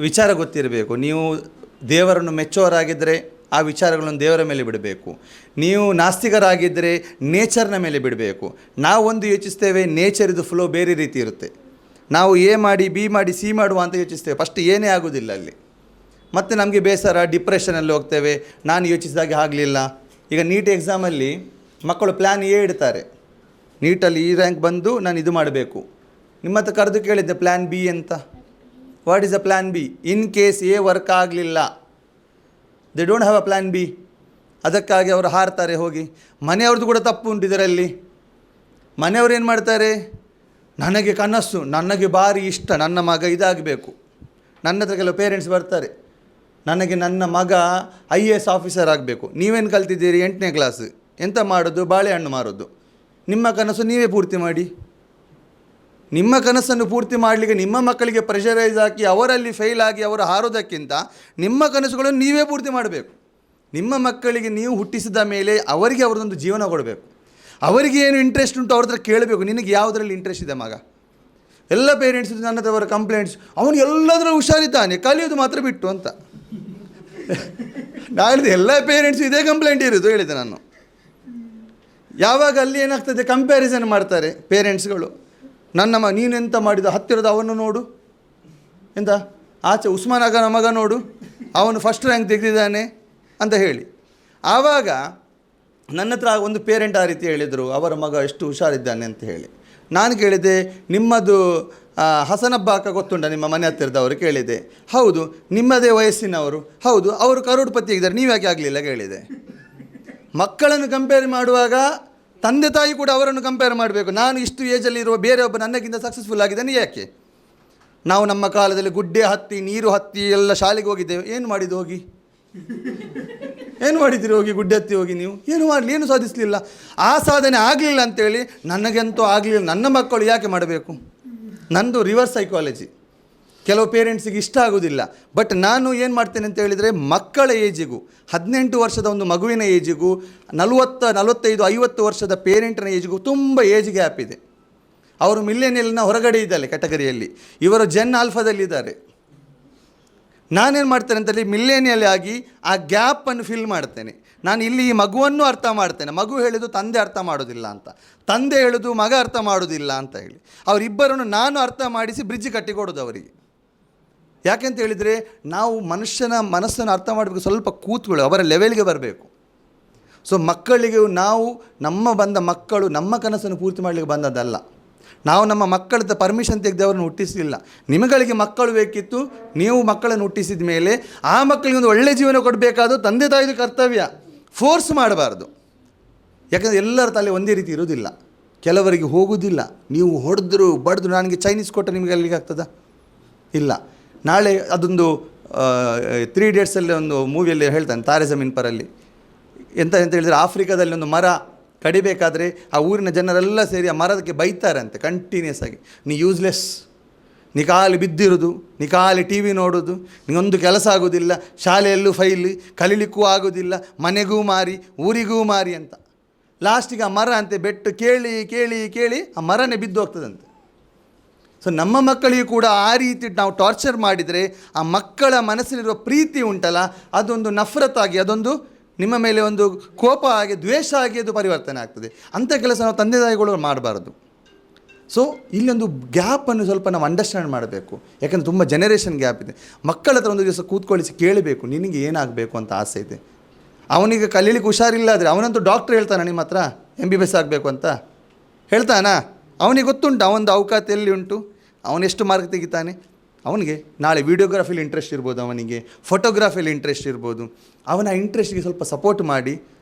ವಿಚಾರ ಗೊತ್ತಿರಬೇಕು, ನೀವು ದೇವರನ್ನು ಮೆಚ್ಚೋರಾಗಿದ್ದರೆ ಆ ವಿಚಾರಗಳನ್ನು ದೇವರ ಮೇಲೆ ಬಿಡಬೇಕು. ನೀವು ನಾಸ್ತಿಕರಾಗಿದ್ದರೆ ನೇಚರ್ನ ಮೇಲೆ ಬಿಡಬೇಕು. ನಾವೊಂದು ಯೋಚಿಸ್ತೇವೆ, ನೇಚರಿದು ಫ್ಲೋ ಬೇರೆ ರೀತಿ ಇರುತ್ತೆ. ನಾವು A ಮಾಡಿ B ಮಾಡಿ C ಮಾಡುವ ಅಂತ ಯೋಚಿಸ್ತೇವೆ. ಫಸ್ಟ್ ಏನೇ ಆಗೋದಿಲ್ಲ ಅಲ್ಲಿ. ಮತ್ತು ನಮಗೆ ಬೇಸರ, ಡಿಪ್ರೆಷನಲ್ಲಿ ಹೋಗ್ತೇವೆ. ನಾನು ಯೋಚಿಸಿದಾಗೆ ಆಗಲಿಲ್ಲ. ಈಗ ನೀಟ್ ಎಕ್ಸಾಮಲ್ಲಿ ಮಕ್ಕಳು ಪ್ಲ್ಯಾನ್ A ಇಡ್ತಾರೆ. ನೀಟಲ್ಲಿ ಈ ರ್ಯಾಂಕ್ ಬಂದು ನಾನು ಇದು ಮಾಡಬೇಕು. ನಿಮ್ಮ ಹತ್ರ ಕರೆದು ಕೇಳಿದ್ದೆ ಪ್ಲ್ಯಾನ್ B ಅಂತ. What is a plan B? In case A work ಆಗಲಿಲ್ಲ, they don't have a plan B. ಅದಕ್ಕಾಗಿ ಅವರು ಹಾರ್ತಾರೆ ಹೋಗಿ. ಮನೆಯವ್ರದ್ದು ಕೂಡ ತಪ್ಪು ಉಂಟು ಇದರಲ್ಲಿ. ಮನೆಯವ್ರು ಏನು ಮಾಡ್ತಾರೆ, ನನಗೆ ಕನಸು, ನನಗೆ ಭಾರಿ ಇಷ್ಟ, ನನ್ನ ಮಗ ಇದಾಗಬೇಕು. ನನ್ನ ಹತ್ರ ಕೆಲವು ಪೇರೆಂಟ್ಸ್ ಬರ್ತಾರೆ, ನನಗೆ ನನ್ನ ಮಗ IAS ಆಫೀಸರ್ ಆಗಬೇಕು. ನೀವೇನು ಕಲ್ತಿದ್ದೀರಿ? 8ನೇ ಕ್ಲಾಸ್. ಎಂತ ಮಾಡೋದು? ಬಾಳೆಹಣ್ಣು ಮಾರೋದು. ನಿಮ್ಮ ಕನಸು ನೀವೇ ಪೂರ್ತಿ ಮಾಡಿ. ನಿಮ್ಮ ಕನಸನ್ನು ಪೂರ್ತಿ ಮಾಡಲಿಕ್ಕೆ ನಿಮ್ಮ ಮಕ್ಕಳಿಗೆ ಪ್ರೆಷರೈಸ್ ಹಾಕಿ ಅವರಲ್ಲಿ ಫೇಲ್ ಆಗಿ ಅವರು ಹಾರೋದಕ್ಕಿಂತ ನಿಮ್ಮ ಕನಸುಗಳನ್ನು ನೀವೇ ಪೂರ್ತಿ ಮಾಡಬೇಕು. ನಿಮ್ಮ ಮಕ್ಕಳಿಗೆ ನೀವು ಹುಟ್ಟಿಸಿದ ಮೇಲೆ ಅವರಿಗೆ ಅವರದೊಂದು ಜೀವನ ಕೊಡಬೇಕು. ಅವರಿಗೆ ಏನು ಇಂಟ್ರೆಸ್ಟ್ ಉಂಟು ಅವ್ರ ಹತ್ರ ಕೇಳಬೇಕು, ನಿನಗೆ ಯಾವುದರಲ್ಲಿ ಇಂಟ್ರೆಸ್ಟ್ ಇದೆ ಮಗ. ಎಲ್ಲ ಪೇರೆಂಟ್ಸ್ ನನ್ನ ಹತ್ರ ಅವರ ಕಂಪ್ಲೇಂಟ್ಸ್, ಅವನು ಎಲ್ಲದರಲ್ಲೂ ಹುಷಾರಿದ್ದಾನೆ, ಕಲಿಯೋದು ಮಾತ್ರ ಬಿಟ್ಟು ಅಂತ. ನಾನು ಹೇಳಿದೆ, ಎಲ್ಲ ಪೇರೆಂಟ್ಸು ಇದೇ ಕಂಪ್ಲೇಂಟ್ ಇರೋದು ಹೇಳಿದೆ ನಾನು. ಯಾವಾಗ ಅಲ್ಲಿ ಏನಾಗ್ತದೆ, ಕಂಪ್ಯಾರಿಸನ್ ಮಾಡ್ತಾರೆ ಪೇರೆಂಟ್ಸ್ಗಳು. ನೀನು ಎಂತ ಮಾಡಿದ, ಹತ್ತಿರದ ಅವನು ನೋಡು, ಎಂತ ಆಚೆ ಉಸ್ಮಾನ್ ಆಗನ ಮಗ ನೋಡು, ಅವನು ಫಸ್ಟ್ ರ್ಯಾಂಕ್ ತೆಗೆದಿದ್ದಾನೆ ಅಂತ ಹೇಳಿ. ಆವಾಗ ನನ್ನ ಹತ್ರ ಒಂದು ಪೇರೆಂಟ್ ಆ ರೀತಿ ಹೇಳಿದರು, ಅವರ ಮಗ ಎಷ್ಟು ಹುಷಾರಿದ್ದಾನೆ ಅಂತ ಹೇಳಿ. ನಾನು ಕೇಳಿದೆ, ನಿಮ್ಮದು ಹಸನಬ್ಬಾಕ ಗೊತ್ತುಂಟ, ನಿಮ್ಮ ಮನೆ ಹತ್ತಿರದವರು? ಕೇಳಿದೆ. ಹೌದು. ನಿಮ್ಮದೇ ವಯಸ್ಸಿನವರು? ಹೌದು. ಅವರು ಕರೋಡ್ಪತಿ ಆಗಿದ್ದಾರೆ, ನೀವು ಯಾಕೆ ಆಗಲಿಲ್ಲ ಕೇಳಿದೆ. ಮಕ್ಕಳನ್ನು ಕಂಪೇರ್ ಮಾಡುವಾಗ ತಂದೆ ತಾಯಿ ಕೂಡ ಅವರನ್ನು ಕಂಪೇರ್ ಮಾಡಬೇಕು. ನಾನು ಇಷ್ಟು ಏಜಲ್ಲಿರುವ ಬೇರೆಯೊಬ್ಬ ನನ್ನಕ್ಕಿಂತ ಸಕ್ಸಸ್ಫುಲ್ ಆಗಿದ್ದಾನೆ ಯಾಕೆ? ನಾವು ನಮ್ಮ ಕಾಲದಲ್ಲಿ ಗುಡ್ಡೆ ಹತ್ತಿ ನೀರು ಹತ್ತಿ ಎಲ್ಲ ಶಾಲೆಗೆ ಹೋಗಿದ್ದೇವೆ. ಏನು ಮಾಡಿದ್ದು ಹೋಗಿ? ಏನು ಮಾಡಿದ್ದೀರಿ ಹೋಗಿ? ಗುಡ್ಡೆ ಹತ್ತಿ ಹೋಗಿ ನೀವು ಏನು ಮಾಡಲಿ, ಏನು ಸಾಧಿಸಲಿಲ್ಲ. ಆ ಸಾಧನೆ ಆಗಲಿಲ್ಲ ಅಂತೇಳಿ ನನಗಂತೂ ಆಗಲಿಲ್ಲ, ನನ್ನ ಮಕ್ಕಳು ಯಾಕೆ ಮಾಡಬೇಕು? ನಂದು ರಿವರ್ಸ್ ಸೈಕಾಲಜಿ. ಕೆಲವು ಪೇರೆಂಟ್ಸಿಗೆ ಇಷ್ಟ ಆಗೋದಿಲ್ಲ. ಬಟ್ ನಾನು ಏನು ಮಾಡ್ತೇನೆ ಅಂತ ಹೇಳಿದರೆ, ಮಕ್ಕಳ ಏಜಿಗೂ 18 ವರ್ಷದ ಒಂದು ಮಗುವಿನ ಏಜಿಗೂ 40, 45, 50 ವರ್ಷದ ಪೇರೆಂಟ್ನ ಏಜಿಗೂ ತುಂಬ ಏಜ್ ಗ್ಯಾಪ್ ಇದೆ. ಅವರು ಮಿಲ್ಲೆನಿಯಲ್ನ ಹೊರಗಡೆ ಇದ್ದಾರೆ ಕ್ಯಾಟಗರಿಯಲ್ಲಿ, ಇವರು ಜೆನ್ ಆಲ್ಫಾದಲ್ಲಿದ್ದಾರೆ. ನಾನೇನು ಮಾಡ್ತೇನೆ ಅಂತೇಳಿ ಮಿಲ್ಲೇನಿಯಲ್ ಆಗಿ ಆ ಗ್ಯಾಪನ್ನು ಫಿಲ್ ಮಾಡ್ತೇನೆ. ನಾನು ಇಲ್ಲಿ ಈ ಮಗುವನ್ನು ಅರ್ಥ ಮಾಡ್ತೇನೆ. ಮಗು ಹೇಳೋದು ತಂದೆ ಅರ್ಥ ಮಾಡೋದಿಲ್ಲ ಅಂತ, ತಂದೆ ಹೇಳೋದು ಮಗ ಅರ್ಥ ಮಾಡೋದಿಲ್ಲ ಅಂತ ಹೇಳಿ, ಅವರಿಬ್ಬರನ್ನು ನಾನು ಅರ್ಥ ಮಾಡಿಸಿ ಬ್ರಿಡ್ಜ್ ಕಟ್ಟಿಕೊಡೋದು ಅವರಿಗೆ. ಯಾಕೆಂತ ಹೇಳಿದರೆ, ನಾವು ಮನುಷ್ಯನ ಮನಸ್ಸನ್ನು ಅರ್ಥ ಮಾಡಬೇಕು, ಸ್ವಲ್ಪ ಕೂತ್ಕೊಳ್ಳಿ, ಅವರ ಲೆವೆಲ್ಗೆ ಬರಬೇಕು. ಸೊ ಮಕ್ಕಳಿಗೆ ನಾವು ಬಂದ ಮಕ್ಕಳು ನಮ್ಮ ಕನಸನ್ನು ಪೂರ್ತಿ ಮಾಡಲಿಕ್ಕೆ ಬಂದದ್ದಲ್ಲ. ನಾವು ನಮ್ಮ ಮಕ್ಕಳದ ಪರ್ಮಿಷನ್ ತೆಗೆದು ಅವರನ್ನು ಹುಟ್ಟಿಸಲಿಲ್ಲ. ನಿಮಗಳಿಗೆ ಮಕ್ಕಳು ಬೇಕಿತ್ತು, ನೀವು ಮಕ್ಕಳನ್ನು ಹುಟ್ಟಿಸಿದ ಮೇಲೆ ಆ ಮಕ್ಕಳಿಗೆ ಒಂದು ಒಳ್ಳೆಯ ಜೀವನ ಕೊಡಬೇಕಾದ್ದು ತಂದೆ ತಾಯಿದು ಕರ್ತವ್ಯ. ಫೋರ್ಸ್ ಮಾಡಬಾರ್ದು. ಯಾಕಂದರೆ ಎಲ್ಲರ ತಲೆ ಒಂದೇ ರೀತಿ ಇರೋದಿಲ್ಲ, ಕೆಲವರಿಗೆ ಹೋಗೋದಿಲ್ಲ. ನೀವು ಹೊಡೆದ್ರು ಬಡಿದ್ರು, ನನಗೆ ಚೈನೀಸ್ ಕೊಟ್ಟರೆ ನಿಮಗೆ ಅಲ್ಲಿಗೆ ಆಗ್ತದಾ? ಇಲ್ಲ. ನಾಳೆ ಅದೊಂದು 3 Idiotsಲ್ಲಿ ಒಂದು ಮೂವಿಯಲ್ಲಿ ಹೇಳ್ತಾನೆ, ತಾರೆ ಜಮೀನ್ ಪರಲ್ಲಿ ಎಂತ ಹೇಳಿದರೆ, ಆಫ್ರಿಕಾದಲ್ಲಿ ಒಂದು ಮರ ಕಡಿಬೇಕಾದ್ರೆ ಆ ಊರಿನ ಜನರೆಲ್ಲ ಸೇರಿ ಆ ಮರದಕ್ಕೆ ಬೈತಾರಂತೆ ಕಂಟಿನ್ಯೂಸ್ ಆಗಿ, ನೀ ಯೂಸ್ಲೆಸ್, ನೀ ಖಾಲಿ ಬಿದ್ದಿರೋದು, ನೀ ಖಾಲಿ ಟಿ ವಿ ನೋಡೋದು, ನೀವೊಂದು ಕೆಲಸ ಆಗೋದಿಲ್ಲ, ಶಾಲೆಯಲ್ಲೂ ಫೈಲ್, ಕಲೀಲಿಕ್ಕೂ ಆಗೋದಿಲ್ಲ, ಮನೆಗೂ ಮಾರಿ ಊರಿಗೂ ಮಾರಿ ಅಂತ. ಲಾಸ್ಟಿಗೆ ಆ ಮರ ಅಂತೆ ಬೆಟ್ಟು ಕೇಳಿ ಕೇಳಿ ಕೇಳಿ ಆ ಮರನೇ ಬಿದ್ದು ಹೋಗ್ತದಂತೆ. ಸೊ ನಮ್ಮ ಮಕ್ಕಳಿಗೂ ಕೂಡ ಆ ರೀತಿ ನಾವು ಟಾರ್ಚರ್ ಮಾಡಿದರೆ ಆ ಮಕ್ಕಳ ಮನಸ್ಸಲ್ಲಿರುವ ಪ್ರೀತಿ ಉಂಟಲ್ಲ, ಅದೊಂದು ನಫರತ್ತಾಗಿ, ಅದೊಂದು ನಿಮ್ಮ ಮೇಲೆ ಒಂದು ಕೋಪ ಆಗಿ, ದ್ವೇಷ ಆಗಿ ಅದು ಪರಿವರ್ತನೆ ಆಗ್ತದೆ. ಅಂಥ ಕೆಲಸ ನಾವು ತಂದೆ ತಾಯಿಗಳು ಮಾಡಬಾರ್ದು. ಸೊ ಇಲ್ಲೊಂದು ಗ್ಯಾಪನ್ನು ಸ್ವಲ್ಪ ನಾವು ಅಂಡರ್ಸ್ಟ್ಯಾಂಡ್ ಮಾಡಬೇಕು. ಯಾಕಂದರೆ ತುಂಬ ಜನರೇಷನ್ ಗ್ಯಾಪ್ ಇದೆ. ಮಕ್ಕಳ ಹತ್ರ ಒಂದು ದಿವಸ ಕೂತ್ಕೊಳ್ಳಿಸಿ ಕೇಳಬೇಕು, ನಿನಗೆ ಏನಾಗಬೇಕು ಅಂತ ಆಸೆ ಇದೆ. ಅವನಿಗೆ ಕಲೀಲಿಕ್ಕೆ ಹುಷಾರಿಲ್ಲ ಆದರೆ ಅವನಂತೂ ಡಾಕ್ಟ್ರ್ ಹೇಳ್ತಾನೆ ನಿಮ್ಮ ಹತ್ರ MBBS ಆಗಬೇಕು ಅಂತ ಹೇಳ್ತಾನಾ? ಅವನಿಗೆ ಗೊತ್ತುಂಟು ಅವನದು ಅವಕಾಶ ಎಲ್ಲಿ ಉಂಟು, ಅವನೆಷ್ಟು ಮಾರ್ಕ್ ತೆಗಿತಾನೆ. ಅವನಿಗೆ ನಾಳೆ ವೀಡಿಯೋಗ್ರಫಿಲಿ ಇಂಟ್ರೆಸ್ಟ್ ಇರ್ಬೋದು, ಅವನಿಗೆ ಫೋಟೋಗ್ರಾಫಿಯಲ್ಲಿ ಇಂಟ್ರೆಸ್ಟ್ ಇರ್ಬೋದು. ಅವನ ಇಂಟ್ರೆಸ್ಟ್ಗೆ ಸ್ವಲ್ಪ ಸಪೋರ್ಟ್ ಮಾಡಿ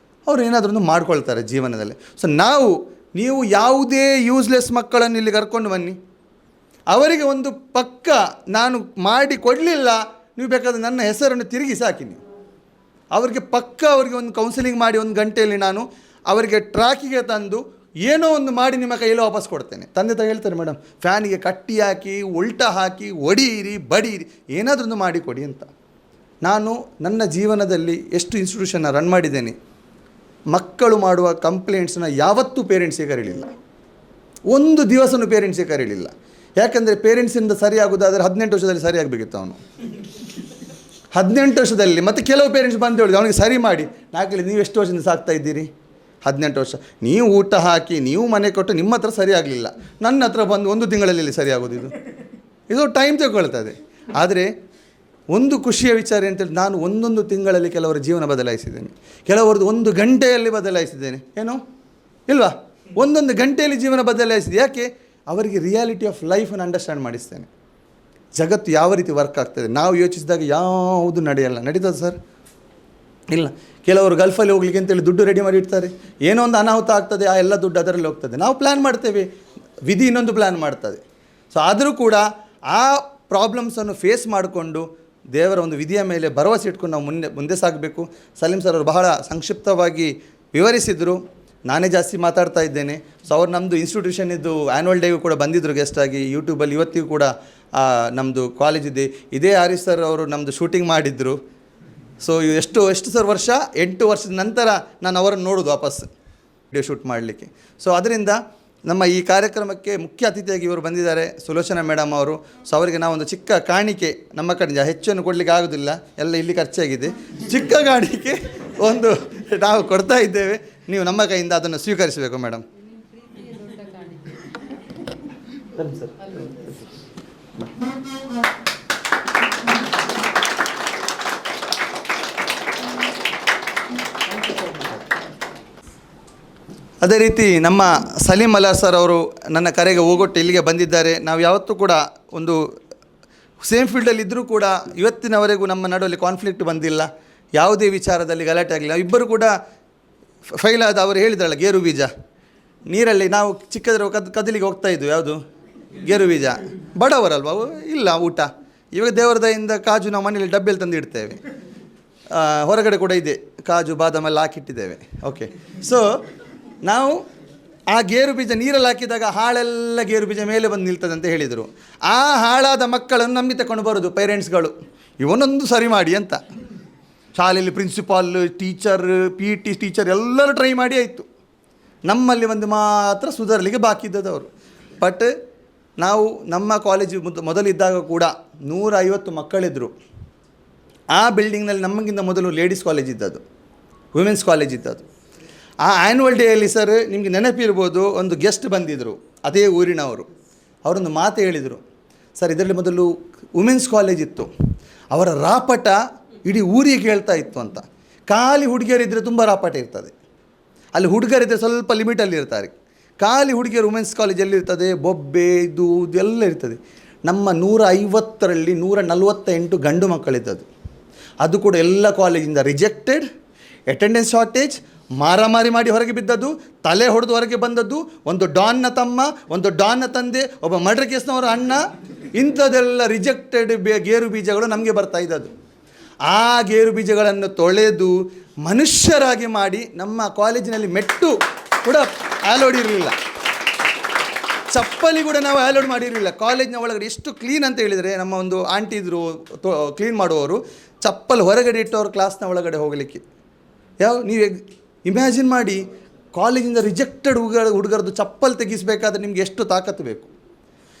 ಅವರು ಏನಾದರೂ ಒಂದು ಮಾಡ್ಕೊಳ್ತಾರೆ ಜೀವನದಲ್ಲಿ. ಸೊ ನೀವು ಯಾವುದೇ ಯೂಸ್ಲೆಸ್ ಮಕ್ಕಳನ್ನು ಇಲ್ಲಿ ಕರ್ಕೊಂಡು ಬನ್ನಿ, ಅವರಿಗೆ ಒಂದು ಪಕ್ಕ ನಾನು ಮಾಡಿ ಕೊಡಲಿಲ್ಲ, ನೀವು ಬೇಕಾದರೆ ನನ್ನ ಹೆಸರನ್ನು ತಿರುಗಿ ಸಾಕಿ. ನೀವು ಅವರಿಗೆ ಪಕ್ಕ ಅವರಿಗೆ ಒಂದು ಕೌನ್ಸಿಲಿಂಗ್ ಮಾಡಿ 1 ಗಂಟೆಯಲ್ಲಿ ನಾನು ಅವರಿಗೆ ಟ್ರ್ಯಾಕಿಗೆ ತಂದು ಏನೋ ಒಂದು ಮಾಡಿ ನಿಮ್ಮ ಕೈಯಲ್ಲಿ ವಾಪಸ್ ಕೊಡ್ತೇನೆ. ತಂದೆ ತಾಯಿ ಹೇಳ್ತಾರೆ, ಮೇಡಮ್ ಫ್ಯಾನಿಗೆ ಕಟ್ಟಿ ಹಾಕಿ ಉಲ್ಟಾ ಹಾಕಿ ಒಡೀರಿ ಬಡೀರಿ ಏನಾದರೂ ಒಂದು ಮಾಡಿಕೊಡಿ ಅಂತ. ನಾನು ನನ್ನ ಜೀವನದಲ್ಲಿ ಎಷ್ಟು ಇನ್ಸ್ಟಿಟ್ಯೂಷನ್ನ ರನ್ ಮಾಡಿದ್ದೇನೆ, ಮಕ್ಕಳು ಮಾಡುವ ಕಂಪ್ಲೇಂಟ್ಸ್ನ ಯಾವತ್ತೂ ಪೇರೆಂಟ್ಸಿಗೆ ಕರೀಲಿಲ್ಲ, ಒಂದು ದಿವಸನೂ ಪೇರೆಂಟ್ಸಿಗೆ ಕರೀಲಿಲ್ಲ. ಯಾಕಂದರೆ ಪೇರೆಂಟ್ಸಿಂದ ಸರಿಯಾಗೋದಾದರೆ 18 ವರ್ಷದಲ್ಲಿ ಸರಿಯಾಗಬೇಕಿತ್ತು ಅವನು. 18 ವರ್ಷದಲ್ಲಿ ಮತ್ತೆ ಕೆಲವು ಪೇರೆಂಟ್ಸ್ ಬಂದು ಹೇಳಿದ್ರು ಅವನಿಗೆ ಸರಿ ಮಾಡಿ. ನಾಲ್ಕಲ್ಲಿ ನೀವು ಎಷ್ಟು ವರ್ಷದಿಂದ ಸಾಕ್ತಾ ಇದ್ದೀರಿ? 18 ವರ್ಷ. ನೀವು ಊಟ ಹಾಕಿ ನೀವು ಮನೆ ಕೊಟ್ಟು ನಿಮ್ಮ ಹತ್ರ ಸರಿ ಆಗಲಿಲ್ಲ, ನನ್ನ ಹತ್ರ ಬಂದು 1 ತಿಂಗಳಲ್ಲಿ ಸರಿ ಆಗೋದು. ಇದು ಟೈಮ್ ತಗೊಳ್ತದೆ. ಆದರೆ ಒಂದು ಖುಷಿಯ ವಿಚಾರ ಅಂತೇಳಿ, ನಾನು 1 ತಿಂಗಳಲ್ಲಿ ಕೆಲವರ ಜೀವನ ಬದಲಾಯಿಸಿದ್ದೇನೆ, ಕೆಲವರದ್ದು 1 ಗಂಟೆಯಲ್ಲಿ ಬದಲಾಯಿಸಿದ್ದೇನೆ. ಏನೋ ಇಲ್ವಾ? 1 ಗಂಟೆಯಲ್ಲಿ ಜೀವನ ಬದಲಾಯಿಸಿದೆ. ಯಾಕೆ? ಅವರಿಗೆ ರಿಯಾಲಿಟಿ ಆಫ್ ಲೈಫನ್ನು ಅಂಡರ್ಸ್ಟ್ಯಾಂಡ್ ಮಾಡಿಸ್ತೇನೆ. ಜಗತ್ತು ಯಾವ ರೀತಿ ವರ್ಕ್ ಆಗ್ತದೆ, ನಾವು ಯೋಚಿಸಿದಾಗ ಯಾವುದು ನಡೆಯಲ್ಲ. ನಡೀತದೆ ಸರ್? ಇಲ್ಲ. ಕೆಲವರು ಗಲ್ಫಲ್ಲಿ ಹೋಗ್ಲಿಕ್ಕೆ ಅಂತೇಳಿ ದುಡ್ಡು ರೆಡಿ ಮಾಡಿ ಇಡ್ತಾರೆ, ಏನೋ ಒಂದು ಅನಾಹುತ ಆಗ್ತದೆ, ಆ ಎಲ್ಲ ದುಡ್ಡು ಅದರಲ್ಲಿ ಹೋಗ್ತದೆ. ನಾವು ಪ್ಲ್ಯಾನ್ ಮಾಡ್ತೇವೆ, ವಿಧಿ ಇನ್ನೊಂದು ಪ್ಲ್ಯಾನ್ ಮಾಡ್ತದೆ. ಸೊ ಆದರೂ ಕೂಡ ಆ ಪ್ರಾಬ್ಲಮ್ಸನ್ನು ಫೇಸ್ ಮಾಡಿಕೊಂಡು ದೇವರ ಒಂದು ವಿಧಿಯ ಮೇಲೆ ಭರವಸೆ ಇಟ್ಕೊಂಡು ನಾವು ಮುಂದೆ ಸಾಗಬೇಕು. ಸಲೀಂ ಸರ್ ಅವರು ಬಹಳ ಸಂಕ್ಷಿಪ್ತವಾಗಿ ವಿವರಿಸಿದರು, ನಾನೇ ಜಾಸ್ತಿ ಮಾತಾಡ್ತಾ ಇದ್ದೇನೆ. ಸೊ ಅವ್ರು ನಮ್ಮದು ಇನ್ಸ್ಟಿಟ್ಯೂಷನಿದ್ದು ಆ್ಯನ್ಯುವಲ್ ಡೇಗೂ ಕೂಡ ಬಂದಿದ್ದರು ಗೆಸ್ಟಾಗಿ. ಯೂಟ್ಯೂಬಲ್ಲಿ ಇವತ್ತಿಗೂ ಕೂಡ ನಮ್ಮದು ಕಾಲೇಜಿದೆ. ಇದೇ ಹರೀಶ್ ಸರ್ ಅವರು ನಮ್ಮದು ಶೂಟಿಂಗ್ ಮಾಡಿದ್ರು. ಸೊ ಎಷ್ಟು ಸರ್ ವರ್ಷ 8 ವರ್ಷದ ನಂತರ ನಾನು ಅವರನ್ನು ನೋಡೋದು ವಾಪಸ್ ವಿಡಿಯೋ ಶೂಟ್ ಮಾಡಲಿಕ್ಕೆ. ಸೊ ಅದರಿಂದ ನಮ್ಮ ಈ ಕಾರ್ಯಕ್ರಮಕ್ಕೆ ಮುಖ್ಯ ಅತಿಥಿಯಾಗಿ ಇವರು ಬಂದಿದ್ದಾರೆ, ಸುಲೋಚನಾ ಮೇಡಮ್ ಅವರು. ಸೊ ಅವರಿಗೆ ನಾವೊಂದು ಚಿಕ್ಕ ಕಾಣಿಕೆ, ನಮ್ಮ ಕಡೆ ಹೆಚ್ಚನ್ನು ಕೊಡಲಿಕ್ಕೆ ಆಗೋದಿಲ್ಲ, ಎಲ್ಲ ಇಲ್ಲಿ ಖರ್ಚಾಗಿದೆ, ಚಿಕ್ಕ ಕಾಣಿಕೆ ಒಂದು ನಾವು ಕೊಡ್ತಾ ಇದ್ದೇವೆ. ನೀವು ನಮ್ಮ ಕೈಯಿಂದ ಅದನ್ನು ಸ್ವೀಕರಿಸಬೇಕು ಮೇಡಮ್. ಅದೇ ರೀತಿ ನಮ್ಮ ಸಲೀಂ ಅಲಾರ್ ಸರ್ ಅವರು ನನ್ನ ಕರೆಗೆ ಹೋಗೊಟ್ಟು ಇಲ್ಲಿಗೆ ಬಂದಿದ್ದಾರೆ. ನಾವು ಯಾವತ್ತೂ ಕೂಡ ಒಂದು ಸೇಮ್ ಫೀಲ್ಡಲ್ಲಿ ಇದ್ದರೂ ಕೂಡ ಇವತ್ತಿನವರೆಗೂ ನಮ್ಮ ನಡುವಲ್ಲಿ ಕಾನ್ಫ್ಲಿಕ್ಟ್ ಬಂದಿಲ್ಲ, ಯಾವುದೇ ವಿಚಾರದಲ್ಲಿ ಗಲಾಟೆ ಆಗಲಿಲ್ಲ. ಇಬ್ಬರು ಕೂಡ ಫೈಲ್ ಆದ ಅವರು ಹೇಳಿದ್ರಲ್ಲ ಗೇರು ಬೀಜ ನೀರಲ್ಲಿ ನಾವು ಚಿಕ್ಕದ್ರ ಕದಲಿಗೆ ಹೋಗ್ತಾಯಿದ್ವು, ಯಾವುದು ಗೇರು ಬೀಜ, ಬಡವರಲ್ವ ಅವು, ಇಲ್ಲ ಊಟ. ಇವಾಗ ದೇವರ ದಯಿಂದ ಕಾಜು ನಾವು ಮನೇಲಿ ಡಬ್ಬೆಯಲ್ಲಿ ತಂದು ಇಡ್ತೇವೆ, ಹೊರಗಡೆ ಕೂಡ ಇದೆ ಕಾಜು ಬಾದಾಮೆಲ್ಲ ಹಾಕಿಟ್ಟಿದ್ದೇವೆ. ಓಕೆ, ಸೊ ನಾವು ಆ ಗೇರು ಬೀಜ ನೀರಲ್ಲಿ ಹಾಕಿದಾಗ ಹಾಳೆಲ್ಲ ಗೇರು ಬೀಜ ಮೇಲೆ ಬಂದು ನಿಲ್ತದೆ ಅಂತ ಹೇಳಿದರು. ಆ ಹಾಳಾದ ಮಕ್ಕಳನ್ನು ನಮಗೆ ತಗೊಂಡು ಬರೋದು ಪೇರೆಂಟ್ಸ್ಗಳು, ಇವನೊಂದು ಸರಿ ಮಾಡಿ ಅಂತ. ಶಾಲೆಯಲ್ಲಿ ಪ್ರಿನ್ಸಿಪಾಲ್, ಟೀಚರ್, PT ಟೀಚರ್ ಎಲ್ಲರೂ ಟ್ರೈ ಮಾಡಿ ಆಯಿತು. ನಮ್ಮಲ್ಲಿ ಒಂದು ಮಾತ್ರ ಸುಧಾರಲಿಕ್ಕೆ ಬಾಕಿ ಇದ್ದದವರು. ಬಟ್ ನಾವು ನಮ್ಮ ಕಾಲೇಜು ಮೊದಲಿದ್ದಾಗ ಕೂಡ 150 ಮಕ್ಕಳಿದ್ದರು. ಆ ಬಿಲ್ಡಿಂಗ್ನಲ್ಲಿ ನಮಗಿಂತ ಮೊದಲು ಲೇಡೀಸ್ ಕಾಲೇಜ್ ಇದ್ದದ್ದು, ವುಮೆನ್ಸ್ ಕಾಲೇಜ್ ಇದ್ದದ್ದು. ಆ ಆ್ಯನ್ಯುವಲ್ ಡೇಯಲ್ಲಿ ಸರ್ ನಿಮಗೆ ನೆನಪಿರ್ಬೋದು, ಒಂದು ಗೆಸ್ಟ್ ಬಂದಿದ್ದರು ಅದೇ ಊರಿನವರು. ಅವರೊಂದು ಮಾತು ಹೇಳಿದರು, ಸರ್ ಇದರಲ್ಲಿ ಮೊದಲು ವುಮೆನ್ಸ್ ಕಾಲೇಜ್ ಇತ್ತು, ಅವರ ರಾಪಟ ಇಡೀ ಊರಿಗೆ ಕೇಳ್ತಾ ಇತ್ತು ಅಂತ. ಖಾಲಿ ಹುಡುಗಿಯರಿದ್ದರೆ ತುಂಬ ರಾಪಟ ಇರ್ತದೆ, ಅಲ್ಲಿ ಹುಡುಗರಿದ್ದರೆ ಸ್ವಲ್ಪ ಲಿಮಿಟಲ್ಲಿ ಇರ್ತಾರೆ. ಖಾಲಿ ಹುಡುಗಿಯರು ವುಮೆನ್ಸ್ ಕಾಲೇಜಲ್ಲಿರ್ತದೆ, ಬೊಬ್ಬೆ ಇದು ಇದೆಲ್ಲ ಇರ್ತದೆ. ನಮ್ಮ 150ರಲ್ಲಿ 148 ಗಂಡು ಮಕ್ಕಳಿದ್ದದ್ದು. ಅದು ಕೂಡ ಎಲ್ಲ ಕಾಲೇಜಿಂದ ರಿಜೆಕ್ಟೆಡ್, ಅಟೆಂಡೆನ್ಸ್ ಶಾರ್ಟೇಜ್, ಮಾರಾಮಾರಿ ಮಾಡಿ ಹೊರಗೆ ಬಿದ್ದದ್ದು, ತಲೆ ಹೊಡೆದು ಹೊರಗೆ ಬಂದದ್ದು, ಒಂದು ಡಾನ್ನ ತಮ್ಮ, ಒಂದು ಡಾನ್ನ ತಂದೆ, ಒಬ್ಬ ಮರ್ಡರ್ ಕೇಸ್ನವರ ಅಣ್ಣ, ಇಂಥದ್ದೆಲ್ಲ ರಿಜೆಕ್ಟೆಡ್ ಗೇರು ಬೀಜಗಳು ನಮಗೆ ಬರ್ತಾ ಇದ್ದದ್ದು. ಆ ಗೇರು ಬೀಜಗಳನ್ನು ತೊಳೆದು ಮನುಷ್ಯರಾಗಿ ಮಾಡಿ ನಮ್ಮ ಕಾಲೇಜಿನಲ್ಲಿ ಮೆಟ್ಟು ಕೂಡ ಅಲೋಡ್ ಇರಲಿಲ್ಲ, ಚಪ್ಪಲಿ ಕೂಡ ನಾವು ಅಲೋಡ್ ಮಾಡಿರಲಿಲ್ಲ. ಕಾಲೇಜಿನ ಒಳಗಡೆ ಎಷ್ಟು ಕ್ಲೀನ್ ಅಂತ ಹೇಳಿದರೆ, ನಮ್ಮ ಒಂದು ಆಂಟಿ ಇದ್ದರು ಕ್ಲೀನ್ ಮಾಡುವವರು, ಚಪ್ಪಲ್ ಹೊರಗಡೆ ಇಟ್ಟವರು ಕ್ಲಾಸ್ನ ಒಳಗಡೆ ಹೋಗಲಿಕ್ಕೆ. ನೀವು ಇಮ್ಯಾಜಿನ್ ಮಾಡಿ, ಕಾಲೇಜಿಂದ ರಿಜೆಕ್ಟೆಡ್ ಹುಡುಗರದ್ದು ಚಪ್ಪಲ್ ತೆಗಿಸಬೇಕಾದ್ರೆ ನಿಮಗೆ ಎಷ್ಟು ತಾಕತ್ತು ಬೇಕು.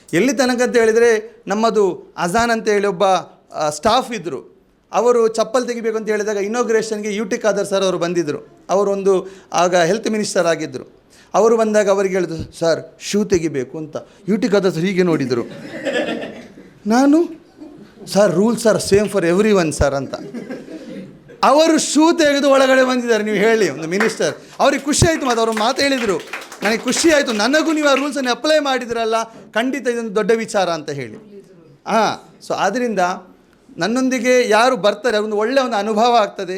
ಎಲ್ಲಿ ತನಕ ಅಂತ ಹೇಳಿದರೆ, ನಮ್ಮದು ಅಜಾನ್ ಅಂತ ಹೇಳಿ ಒಬ್ಬ ಸ್ಟಾಫ್ ಇದ್ದರು, ಅವರು ಚಪ್ಪಲ್ ತೆಗಿಬೇಕು ಅಂತ ಹೇಳಿದಾಗ ಇನಾಗ್ರೇಷನ್ಗೆ UT ಖಾದರ್ ಸರ್ ಅವರು ಬಂದಿದ್ದರು. ಅವರೊಂದು ಆಗ ಹೆಲ್ತ್ ಮಿನಿಸ್ಟರ್ ಆಗಿದ್ದರು. ಅವರು ಬಂದಾಗ ಅವರಿಗೆ ಹೇಳಿದ್ರು, ಸರ್ ಶೂ ತೆಗಿಬೇಕು ಅಂತ. UT ಖಾದರ್ ಸರ್ ಹೀಗೆ ನೋಡಿದರು. ನಾನು, sir rules are same for every one sir ಅಂತ. ಅವರು ಶೂ ತೆಗೆದು ಒಳಗಡೆ ಬಂದಿದ್ದಾರೆ. ನೀವು ಹೇಳಿ, ಒಂದು ಮಿನಿಸ್ಟರ್, ಅವ್ರಿಗೆ ಖುಷಿ ಆಯಿತು. ಮತ್ತು ಅವರು ಮಾತು ಹೇಳಿದರು, ನನಗೆ ಖುಷಿ ಆಯಿತು, ನನಗೂ ನೀವು ಆ ರೂಲ್ಸನ್ನು ಅಪ್ಲೈ ಮಾಡಿದ್ರಲ್ಲ, ಖಂಡಿತ ಇದೊಂದು ದೊಡ್ಡ ವಿಚಾರ ಅಂತ ಹೇಳಿ. ಸೊ ಆದ್ದರಿಂದ ನನ್ನೊಂದಿಗೆ ಯಾರು ಬರ್ತಾರೆ ಒಂದು ಒಳ್ಳೆಯ ಒಂದು ಅನುಭವ ಆಗ್ತದೆ.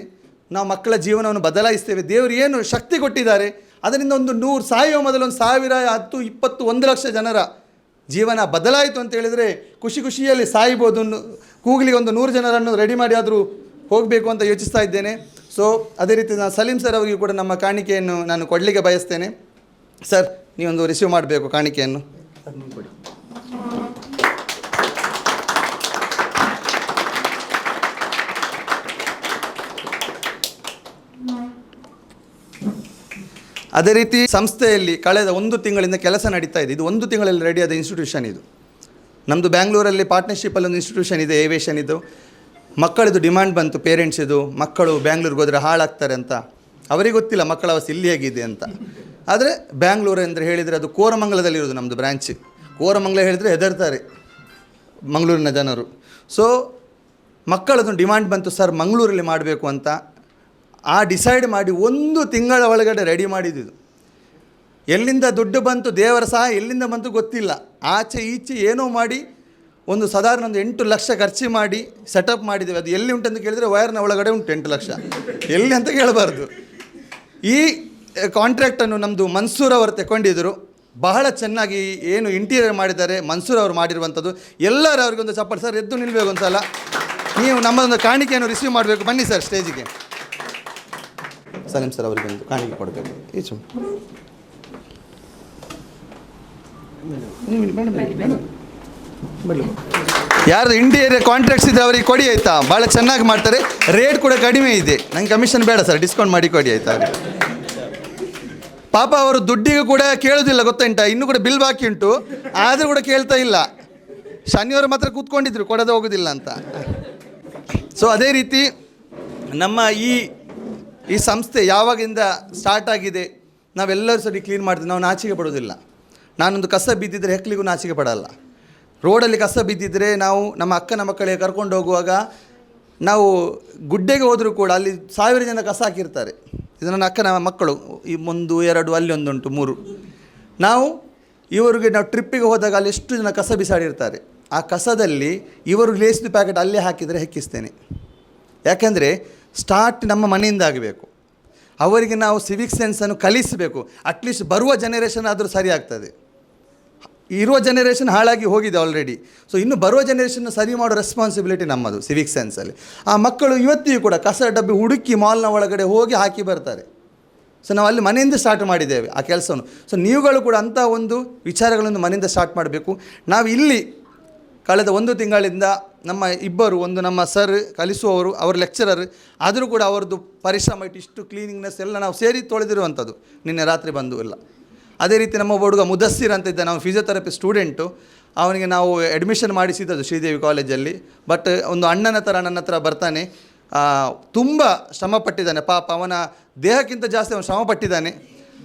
ನಾವು ಮಕ್ಕಳ ಜೀವನವನ್ನು ಬದಲಾಯಿಸ್ತೇವೆ. ದೇವರು ಏನು ಶಕ್ತಿ ಕೊಟ್ಟಿದ್ದಾರೆ, ಅದರಿಂದ ಒಂದು 100 ಸಾಯುವ ಮೊದಲು 1000, 10, 20, 1 ಲಕ್ಷ ಜನರ ಜೀವನ ಬದಲಾಯಿತು ಅಂತ ಹೇಳಿದರೆ ಖುಷಿಯಲ್ಲಿ ಸಾಯ್ಬೋದು. ಕೂಗ್ಲಿಗೆ ಒಂದು 100 ಜನರನ್ನು ರೆಡಿ ಮಾಡಿ ಆದರೂ ಹೋಗಬೇಕು ಅಂತ ಯೋಚಿಸ್ತಾ ಇದ್ದೇನೆ. ಸೊ ಅದೇ ರೀತಿ ನಾನು ಸಲೀಂ ಸರ್ ಅವರಿಗೂ ಕೂಡ ನಮ್ಮ ಕಾಣಿಕೆಯನ್ನು ನಾನು ಕೊಡಲಿಕ್ಕೆ ಬಯಸ್ತೇನೆ. ಸರ್ ನೀವೊಂದು ರಿಸೀವ್ ಮಾಡಬೇಕು ಕಾಣಿಕೆಯನ್ನು. ಅದೇ ರೀತಿ ಸಂಸ್ಥೆಯಲ್ಲಿ ಕಳೆದ 1 ತಿಂಗಳಿಂದ ಕೆಲಸ ನಡೀತಾ ಇದೆ. ಇದು 1 ತಿಂಗಳಲ್ಲಿ ರೆಡಿಯಾದ ಇನ್ಸ್ಟಿಟ್ಯೂಷನ್ ಇದು. ನಮ್ಮದು ಬ್ಯಾಂಗ್ಳೂರಲ್ಲಿ ಪಾರ್ಟ್ನರ್ಶಿಪ್ಪಲ್ಲಿ ಒಂದು ಇನ್ಸ್ಟಿಟ್ಯೂಷನ್ ಇದೆ, ಏವಿಯೇಷನ್ ಇದು. ಮಕ್ಕಳದು ಡಿಮ್ಯಾಂಡ್ ಬಂತು, ಪೇರೆಂಟ್ಸಿದು, ಮಕ್ಕಳು ಬ್ಯಾಂಗ್ಳೂರಿಗೆ ಹೋದರೆ ಹಾಳಾಗ್ತಾರೆ ಅಂತ. ಅವರಿಗೆ ಗೊತ್ತಿಲ್ಲ ಮಕ್ಕಳ ಅವಸ್ಥೆ ಇಲ್ಲಿ ಹೇಗಿದೆ ಅಂತ. ಆದರೆ ಬ್ಯಾಂಗ್ಳೂರು ಅಂದರೆ ಹೇಳಿದರೆ ಅದು ಕೋರಮಂಗಲದಲ್ಲಿರೋದು ನಮ್ಮದು ಬ್ರ್ಯಾಂಚ್. ಕೋರಮಂಗಲ ಹೇಳಿದರೆ ಹೆದರ್ತಾರೆ ಮಂಗಳೂರಿನ ಜನರು. ಸೊ ಮಕ್ಕಳದು ಡಿಮ್ಯಾಂಡ್ ಬಂತು, ಸರ್ ಮಂಗಳೂರಲ್ಲಿ ಮಾಡಬೇಕು ಅಂತ. ಆ ಡಿಸೈಡ್ ಮಾಡಿ 1 ತಿಂಗಳ ಒಳಗಡೆ ರೆಡಿ ಮಾಡಿದ್ದು. ಎಲ್ಲಿಂದ ದುಡ್ಡು ಬಂತು, ದೇವರ ಸಹಾಯ ಎಲ್ಲಿಂದ ಬಂತು ಗೊತ್ತಿಲ್ಲ. ಆಚೆ ಈಚೆ ಏನೋ ಮಾಡಿ ಒಂದು ಸಾಧಾರಣ 8 ಲಕ್ಷ ಖರ್ಚು ಮಾಡಿ ಸೆಟಪ್ ಮಾಡಿದ್ದೇವೆ. ಅದು ಎಲ್ಲಿ ಉಂಟಂತ ಕೇಳಿದರೆ ವೈರ್ನ ಒಳಗಡೆ ಉಂಟು 8 ಲಕ್ಷ, ಎಲ್ಲಿ ಅಂತ ಕೇಳಬಾರ್ದು. ಈ ಕಾಂಟ್ರಾಕ್ಟನ್ನು ನಮ್ಮದು ಮನ್ಸೂರ್ ಅವರು ತಗೊಂಡಿದ್ದರು. ಬಹಳ ಚೆನ್ನಾಗಿ ಏನು ಇಂಟೀರಿಯರ್ ಮಾಡಿದ್ದಾರೆ ಮನ್ಸೂರ್ ಅವರು ಮಾಡಿರುವಂಥದ್ದು. ಎಲ್ಲರೂ ಅವ್ರಿಗೊಂದು ಚಪ್ಪಲ್. ಸರ್ ಎದ್ದು ನಿಲ್ಲಬೇಕು ಒಂದು ಸಲ, ನೀವು ನಮ್ಮದೊಂದು ಕಾಣಿಕೆಯನ್ನು ರಿಸೀವ್ ಮಾಡಬೇಕು. ಬನ್ನಿ ಸರ್ ಸ್ಟೇಜಿಗೆ. ಸಲೀಂ ಸರ್ ಅವರಿಗೆ ಒಂದು ಕಾಣಿಕೆ ಕೊಡಬೇಕು. ಈಚು ಯಾರ್ದು ಇಂಟೀರಿಯರ್ ಕಾಂಟ್ರಾಕ್ಟ್ಸ್ ಇದೆ ಅವರಿಗೆ ಕೊಡಿ ಆಯಿತಾ. ಭಾಳ ಚೆನ್ನಾಗಿ ಮಾಡ್ತಾರೆ, ರೇಟ್ ಕೂಡ ಕಡಿಮೆ ಇದೆ. ನಂಗೆ ಕಮಿಷನ್ ಬೇಡ ಸರ್, ಡಿಸ್ಕೌಂಟ್ ಮಾಡಿ ಕೊಡಿ ಆಯಿತಾ ಅವ್ರಿಗೆ. ಪಾಪ ಅವರು ದುಡ್ಡಿಗೆ ಕೂಡ ಕೇಳೋದಿಲ್ಲ ಗೊತ್ತುಂಟಾ, ಇನ್ನೂ ಕೂಡ ಬಿಲ್ ಬಾಕಿ ಉಂಟು, ಆದರೂ ಕೂಡ ಕೇಳ್ತಾ ಇಲ್ಲ. ಶನಿವಾರ ಮಾತ್ರ ಕೂತ್ಕೊಂಡಿದ್ರು ಕೊಡೋದು ಹೋಗೋದಿಲ್ಲ ಅಂತ. ಸೊ ಅದೇ ರೀತಿ ನಮ್ಮ ಈ ಈ ಸಂಸ್ಥೆ ಯಾವಾಗಿಂದ ಸ್ಟಾರ್ಟ್ ಆಗಿದೆ ನಾವೆಲ್ಲರೂ ಸರಿ ಕ್ಲೀನ್ ಮಾಡ್ತೀವಿ. ನಾವು ನಾಚಿಕೆ ಪಡೋದಿಲ್ಲ. ನಾನೊಂದು ಕಸ ಬಿದ್ದಿದ್ದರೆ ಹೆಕ್ಲಿಗೂ ನಾಚಿಕೆ ಪಡಲ್ಲ. ರೋಡಲ್ಲಿ ಕಸ ಬಿದ್ದಿದ್ದರೆ ನಾವು ನಮ್ಮ ಅಕ್ಕನ ಮಕ್ಕಳಿಗೆ ಕರ್ಕೊಂಡು ಹೋಗುವಾಗ ನಾವು ಗುಡ್ಡೆಗೆ ಹೋದರೂ ಕೂಡ ಅಲ್ಲಿ 1000 ಜನ ಕಸ ಹಾಕಿರ್ತಾರೆ. ಇದು ನನ್ನ ಅಕ್ಕನ ಮಕ್ಕಳು, ಈ 1 2 ಅಲ್ಲಿ ಒಂದುಂಟು 3. ನಾವು ಟ್ರಿಪ್ಪಿಗೆ ಹೋದಾಗ ಅಲ್ಲಿ ಎಷ್ಟು ಜನ ಕಸ ಬಿಸಾಡಿರ್ತಾರೆ. ಆ ಕಸದಲ್ಲಿ ಇವರು ಲೇಸ್ದು ಪ್ಯಾಕೆಟ್ ಅಲ್ಲೇ ಹಾಕಿದರೆ ಹೆಕ್ಕಿಸ್ತೇನೆ. ಯಾಕೆಂದರೆ ಸ್ಟಾರ್ಟ್ ನಮ್ಮ ಮನೆಯಿಂದ ಆಗಬೇಕು. ಅವರಿಗೆ ನಾವು ಸಿವಿಕ್ ಸೆನ್ಸನ್ನು ಕಲಿಸಬೇಕು. ಅಟ್ಲೀಸ್ಟ್ ಬರುವ ಜನರೇಷನ್ ಆದರೂ ಸರಿ ಆಗ್ತದೆ. ಇರುವ ಜನರೇಷನ್ ಹಾಳಾಗಿ ಹೋಗಿದೆ ಆಲ್ರೆಡಿ. ಸೊ ಇನ್ನು ಬರುವ ಜನರೇಷನ್ನ ಸರಿ ಮಾಡೋ ರೆಸ್ಪಾನ್ಸಿಬಿಲಿಟಿ ನಮ್ಮದು ಸಿವಿಕ್ ಸೆನ್ಸಲ್ಲಿ. ಆ ಮಕ್ಕಳು ಇವತ್ತಿಗೂ ಕೂಡ ಕಸ ಡಬ್ಬಿ ಹುಡುಕಿ ಮಾಲ್ನ ಒಳಗಡೆ ಹೋಗಿ ಹಾಕಿ ಬರ್ತಾರೆ. ಸೊ ನಾವು ಅಲ್ಲಿ ಮನೆಯಿಂದ ಸ್ಟಾರ್ಟ್ ಮಾಡಿದ್ದೇವೆ ಆ ಕೆಲಸವನ್ನು. ಸೊ ನೀವುಗಳು ಕೂಡ ಅಂಥ ಒಂದು ವಿಚಾರಗಳನ್ನು ಮನೆಯಿಂದ ಸ್ಟಾರ್ಟ್ ಮಾಡಬೇಕು. ನಾವು ಇಲ್ಲಿ ಕಳೆದ 1 ತಿಂಗಳಿಂದ ನಮ್ಮ ಇಬ್ಬರು, ಒಂದು ನಮ್ಮ ಸರ್ ಕಲಿಸುವವರು, ಅವರು ಲೆಕ್ಚರರ್, ಆದರೂ ಕೂಡ ಅವರದ್ದು ಪರಿಶ್ರಮ ಇಷ್ಟು ಕ್ಲೀನಿಂಗ್ನೆಸ್ ಎಲ್ಲ ನಾವು ಸೇರಿ ತೊಳೆದಿರುವಂಥದ್ದು ನಿನ್ನೆ ರಾತ್ರಿ ಬಂದು ಎಲ್ಲ. ಅದೇ ರೀತಿ ನಮ್ಮ ಹುಡುಗ ಮುದಸ್ಸಿರ್ ಅಂತ ಇದ್ದ, ನಾವು ಫಿಸಿಯೋಥೆರಪಿ ಸ್ಟೂಡೆಂಟು. ಅವನಿಗೆ ನಾವು ಅಡ್ಮಿಷನ್ ಮಾಡಿಸಿದ್ದು ಶ್ರೀದೇವಿ ಕಾಲೇಜಲ್ಲಿ. ಬಟ್ ಒಂದು ಅಣ್ಣನ ಥರ ನನ್ನ ಹತ್ರ ಬರ್ತಾನೆ. ತುಂಬ ಶ್ರಮಪಟ್ಟಿದ್ದಾನೆ ಪಾಪ. ಅವನ ದೇಹಕ್ಕಿಂತ ಜಾಸ್ತಿ ಅವನು ಶ್ರಮಪಟ್ಟಿದ್ದಾನೆ.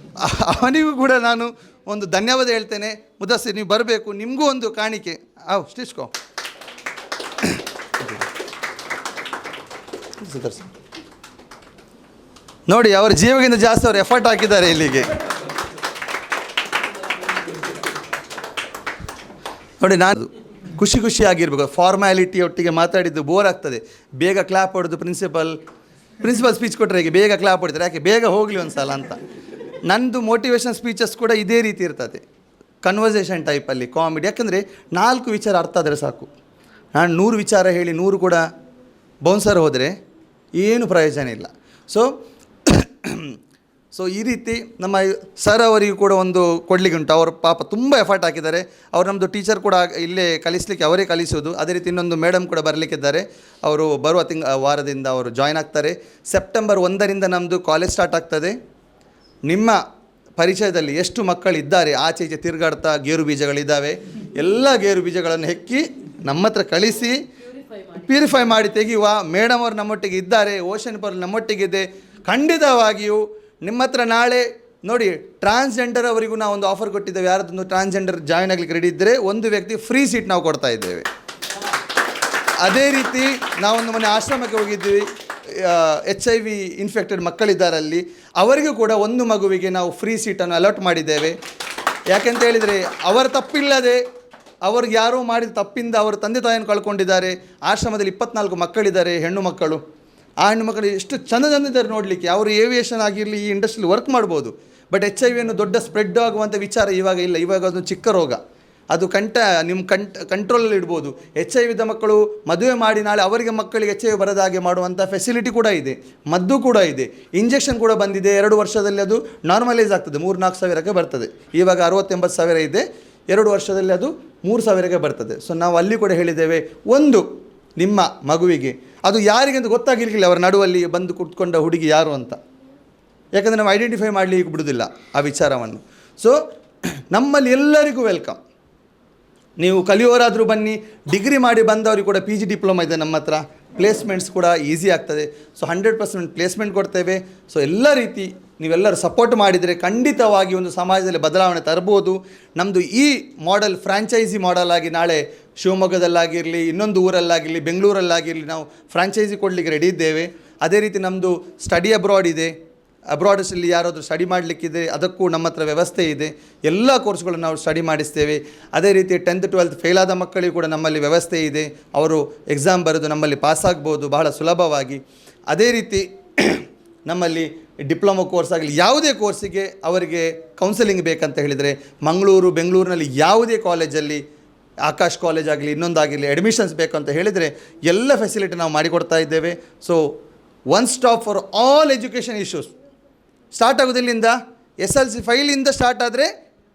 ಅವನಿಗೂ ಕೂಡ ನಾನು ಒಂದು ಧನ್ಯವಾದ ಹೇಳ್ತೇನೆ. ಮುದಸ್ಸಿರ್, ನೀವು ಬರಬೇಕು, ನಿಮಗೂ ಒಂದು ಕಾಣಿಕೆ. ಸ್ಟಿಚ್ಕೋ ನೋಡಿ, ಅವರ ಜೀವಕ್ಕಿಂತ ಜಾಸ್ತಿ ಅವರು ಎಫರ್ಟ್ ಹಾಕಿದ್ದಾರೆ ಇಲ್ಲಿಗೆ. ನೋಡಿ, ನಾನು ಖುಷಿಯಾಗಿರ್ಬೇಕು. ಫಾರ್ಮ್ಯಾಲಿಟಿ ಒಟ್ಟಿಗೆ ಮಾತಾಡಿದ್ದು ಬೋರ್ ಆಗ್ತದೆ. ಬೇಗ ಕ್ಲಾಪ್ ಹೊಡೆದು ಪ್ರಿನ್ಸಿಪಲ್ ಸ್ಪೀಚ್ ಕೊಟ್ಟರೆ ಹೇಗೆ ಬೇಗ ಕ್ಲಾಪ್ ಹೊಡಿತಾರೆ, ಯಾಕೆ ಬೇಗ ಹೋಗಲಿ ಒಂದು ಸಲ ಅಂತ. ನನ್ನದು ಮೋಟಿವೇಶನ್ ಸ್ಪೀಚಸ್ ಕೂಡ ಇದೇ ರೀತಿ ಇರ್ತದೆ, ಕನ್ವರ್ಸೇಷನ್ ಟೈಪಲ್ಲಿ, ಕಾಮಿಡಿ. ಯಾಕಂದರೆ 4 ವಿಚಾರ ಅರ್ಥ ಆದರೆ ಸಾಕು. ನಾನು 100 ವಿಚಾರ ಹೇಳಿ 100 ಕೂಡ ಬೌನ್ಸರ್ ಹೋದರೆ ಏನು ಪ್ರಯೋಜನ ಇಲ್ಲ. ಸೊ ಈ ರೀತಿ ನಮ್ಮ ಸರ್ ಅವರಿಗೂ ಕೂಡ ಒಂದು ಕೊಡಲಿಕ್ಕೆ ಉಂಟು. ಅವರು ಪಾಪ ತುಂಬ ಎಫರ್ಟ್ ಹಾಕಿದ್ದಾರೆ. ಅವರು ನಮ್ಮದು ಟೀಚರ್ ಕೂಡ ಇಲ್ಲೇ ಕಲಿಸಲಿಕ್ಕೆ ಅವರೇ ಕಲಿಸೋದು. ಅದೇ ರೀತಿ ಇನ್ನೊಂದು ಮೇಡಮ್ ಕೂಡ ಬರಲಿಕ್ಕಿದ್ದಾರೆ. ಅವರು ಬರುವ ವಾರದಿಂದ ಅವರು ಜಾಯ್ನ್ ಆಗ್ತಾರೆ. ಸೆಪ್ಟೆಂಬರ್ 1ರಿಂದ ನಮ್ಮದು ಕಾಲೇಜ್ ಸ್ಟಾರ್ಟ್ ಆಗ್ತದೆ. ನಿಮ್ಮ ಪರಿಚಯದಲ್ಲಿ ಎಷ್ಟು ಮಕ್ಕಳಿದ್ದಾರೆ ಆಚೆ ಈಚೆ ತಿರುಗಾಡ್ತಾ ಗೇರು ಬೀಜಗಳಿದ್ದಾವೆ, ಎಲ್ಲ ಗೇರು ಬೀಜಗಳನ್ನು ಹೆಕ್ಕಿ ನಮ್ಮ ಹತ್ರ ಕಳಿಸಿ ಪ್ಯೂರಿಫೈ ಮಾಡಿ ತೆಗೆಯುವ ಮೇಡಮ್ ಅವರು ನಮ್ಮೊಟ್ಟಿಗೆ ಇದ್ದಾರೆ. ಓಷನ್ ಪರ್ಲ್ ನಮ್ಮೊಟ್ಟಿಗಿದೆ. ಖಂಡಿತವಾಗಿಯೂ ನಿಮ್ಮ ಹತ್ರ ನಾಳೆ ನೋಡಿ, ಟ್ರಾನ್ಸ್ಜೆಂಡರ್ ಅವರಿಗೂ ನಾವು ಒಂದು ಆಫರ್ ಕೊಟ್ಟಿದ್ದೇವೆ. ಯಾರದೊಂದು ಟ್ರಾನ್ಸ್ಜೆಂಡರ್ ಜಾಯ್ನ್ ಆಗಲಿಕ್ಕೆ ರೆಡಿ ಇದ್ದರೆ 1 ವ್ಯಕ್ತಿ ಫ್ರೀ ಸೀಟ್ ನಾವು ಕೊಡ್ತಾ ಇದ್ದೇವೆ. ಅದೇ ರೀತಿ ನಾವೊಂದು ಮನೆ ಆಶ್ರಮಕ್ಕೆ ಹೋಗಿದ್ದೀವಿ. HIV ಇನ್ಫೆಕ್ಟೆಡ್ ಮಕ್ಕಳಿದ್ದಾರಲ್ಲಿ, ಅವರಿಗೂ ಕೂಡ 1 ಮಗುವಿಗೆ ನಾವು ಫ್ರೀ ಸೀಟನ್ನು ಅಲಾಟ್ ಮಾಡಿದ್ದೇವೆ. ಯಾಕೆಂತ ಹೇಳಿದರೆ ಅವರ ತಪ್ಪಿಲ್ಲದೆ, ಅವ್ರಿಗೆ ಯಾರೋ ಮಾಡಿದ ತಪ್ಪಿಂದ ಅವರು ತಂದೆ ತಾಯಿಯನ್ನು ಕಳ್ಕೊಂಡಿದ್ದಾರೆ. ಆಶ್ರಮದಲ್ಲಿ 24 ಮಕ್ಕಳಿದ್ದಾರೆ, ಹೆಣ್ಣು ಮಕ್ಕಳು. ಆ ಹೆಣ್ಣು ಮಕ್ಕಳು ಎಷ್ಟು ಚಂದಿದ್ದಾರೆ ನೋಡಲಿಕ್ಕೆ. ಅವರು ಏವಿಯೇಷನ್ ಆಗಿರಲಿ, ಈ ಇಂಡಸ್ಟ್ರಿಯಲ್ಲಿ ವರ್ಕ್ ಮಾಡ್ಬೋದು. ಬಟ್ HIV ದೊಡ್ಡ ಸ್ಪ್ರೆಡ್ ಆಗುವಂಥ ವಿಚಾರ ಇವಾಗ ಇಲ್ಲ. ಇವಾಗ ಅದು ಚಿಕ್ಕ ರೋಗ, ಅದು ನಿಮ್ಮ ಕಂಟ್ರೋಲಲ್ಲಿ ಇಡ್ಬೋದು. HIV ಮಕ್ಕಳು ಮದುವೆ ಮಾಡಿ ನಾಳೆ ಅವರಿಗೆ ಮಕ್ಕಳಿಗೆ HIV ಬರದ ಹಾಗೆ ಮಾಡುವಂಥ ಫೆಸಿಲಿಟಿ ಕೂಡ ಇದೆ, ಮದ್ದು ಕೂಡ ಇದೆ, ಇಂಜೆಕ್ಷನ್ ಕೂಡ ಬಂದಿದೆ. 2 ವರ್ಷದಲ್ಲಿ ಅದು ನಾರ್ಮಲೈಸ್ ಆಗ್ತದೆ, 3-4 ಸಾವಿರಕ್ಕೆ ಬರ್ತದೆ. ಇವಾಗ 60-80 ಸಾವಿರ ಇದೆ, 2 ವರ್ಷದಲ್ಲಿ ಅದು 3 ಸಾವಿರಕ್ಕೆ ಬರ್ತದೆ. ಸೊ ನಾವು ಅಲ್ಲಿ ಕೂಡ ಹೇಳಿದ್ದೇವೆ, ಒಂದು ನಿಮ್ಮ ಮಗುವಿಗೆ ಅದು ಯಾರಿಗೆಂತ ಗೊತ್ತಾಗಿರ್ಲಿಲ್ಲ, ಅವರ ನಡುವಲ್ಲಿ ಬಂದು ಕುತ್ಕೊಂಡ ಹುಡುಗಿ ಯಾರು ಅಂತ. ಯಾಕಂದರೆ ನಾವು ಐಡೆಂಟಿಫೈ ಮಾಡಲಿಕ್ಕೆ ಬಿಡೋದಿಲ್ಲ ಆ ವಿಚಾರವನ್ನು. ಸೊ ನಮ್ಮಲ್ಲಿ ಎಲ್ಲರಿಗೂ ವೆಲ್ಕಮ್. ನೀವು ಕಲಿಯೋರಾದರೂ ಬನ್ನಿ, ಡಿಗ್ರಿ ಮಾಡಿ ಬಂದವರಿಗೆ ಕೂಡ PG ಡಿಪ್ಲೊಮಾ ಇದೆ ನಮ್ಮ ಹತ್ರ. ಪ್ಲೇಸ್ಮೆಂಟ್ಸ್ ಕೂಡ ಈಸಿ ಆಗ್ತದೆ. ಸೊ 100% ಪ್ಲೇಸ್ಮೆಂಟ್ ಕೊಡ್ತೇವೆ. ಸೊ ಎಲ್ಲ ರೀತಿ ನೀವೆಲ್ಲರೂ ಸಪೋರ್ಟ್ ಮಾಡಿದರೆ ಖಂಡಿತವಾಗಿ ಒಂದು ಸಮಾಜದಲ್ಲಿ ಬದಲಾವಣೆ ತರ್ಬೋದು. ನಮ್ಮದು ಈ ಮಾಡೆಲ್ ಫ್ರಾಂಚೈಸಿ ಮಾಡೆಲ್ ಆಗಿ ನಾಳೆ ಶಿವಮೊಗ್ಗದಲ್ಲಾಗಿರಲಿ, ಇನ್ನೊಂದು ಊರಲ್ಲಾಗಿರಲಿ, ಬೆಂಗಳೂರಲ್ಲಾಗಿರಲಿ ನಾವು ಫ್ರಾಂಚೈಸಿ ಕೊಡಲಿಕ್ಕೆ ರೆಡಿ ಇದ್ದೇವೆ. ಅದೇ ರೀತಿ ನಮ್ಮದು ಸ್ಟಡಿ ಅಬ್ರಾಡ್ ಇದೆ. ಅಬ್ರಾಡಲ್ಲಿ ಯಾರಾದರೂ ಸ್ಟಡಿ ಮಾಡಲಿಕ್ಕಿದೆ ಅದಕ್ಕೂ ನಮ್ಮ ಹತ್ರ ವ್ಯವಸ್ಥೆ ಇದೆ. ಎಲ್ಲ ಕೋರ್ಸ್ಗಳನ್ನು ನಾವು ಸ್ಟಡಿ ಮಾಡಿಸ್ತೇವೆ. ಅದೇ ರೀತಿ 10th 12th ಫೇಲ್ ಆದ ಮಕ್ಕಳಿಗೂ ಕೂಡ ನಮ್ಮಲ್ಲಿ ವ್ಯವಸ್ಥೆ ಇದೆ. ಅವರು ಎಕ್ಸಾಮ್ ಬರೆದು ನಮ್ಮಲ್ಲಿ ಪಾಸಾಗ್ಬೋದು ಬಹಳ ಸುಲಭವಾಗಿ. ಅದೇ ರೀತಿ ನಮ್ಮಲ್ಲಿ ಡಿಪ್ಲೊಮಾ ಕೋರ್ಸ್ ಆಗಲಿ, ಯಾವುದೇ ಕೋರ್ಸಿಗೆ ಅವರಿಗೆ ಕೌನ್ಸೆಲಿಂಗ್ ಬೇಕಂತ ಹೇಳಿದರೆ ಮಂಗಳೂರು, ಬೆಂಗಳೂರಿನಲ್ಲಿ ಯಾವುದೇ ಕಾಲೇಜಲ್ಲಿ, ಆಕಾಶ್ ಕಾಲೇಜ್ ಆಗಲಿ ಇನ್ನೊಂದಾಗಿರಲಿ, ಅಡ್ಮಿಷನ್ಸ್ ಬೇಕು ಅಂತ ಹೇಳಿದರೆ ಎಲ್ಲ ಫೆಸಿಲಿಟಿ ನಾವು ಮಾಡಿಕೊಡ್ತಾ ಇದ್ದೇವೆ. So one stop for all education issues. Start ಆಗೋದಿಲ್ಲಿಂದ SLC ಫೈಲಿಂದ ಸ್ಟಾರ್ಟ್ ಆದರೆ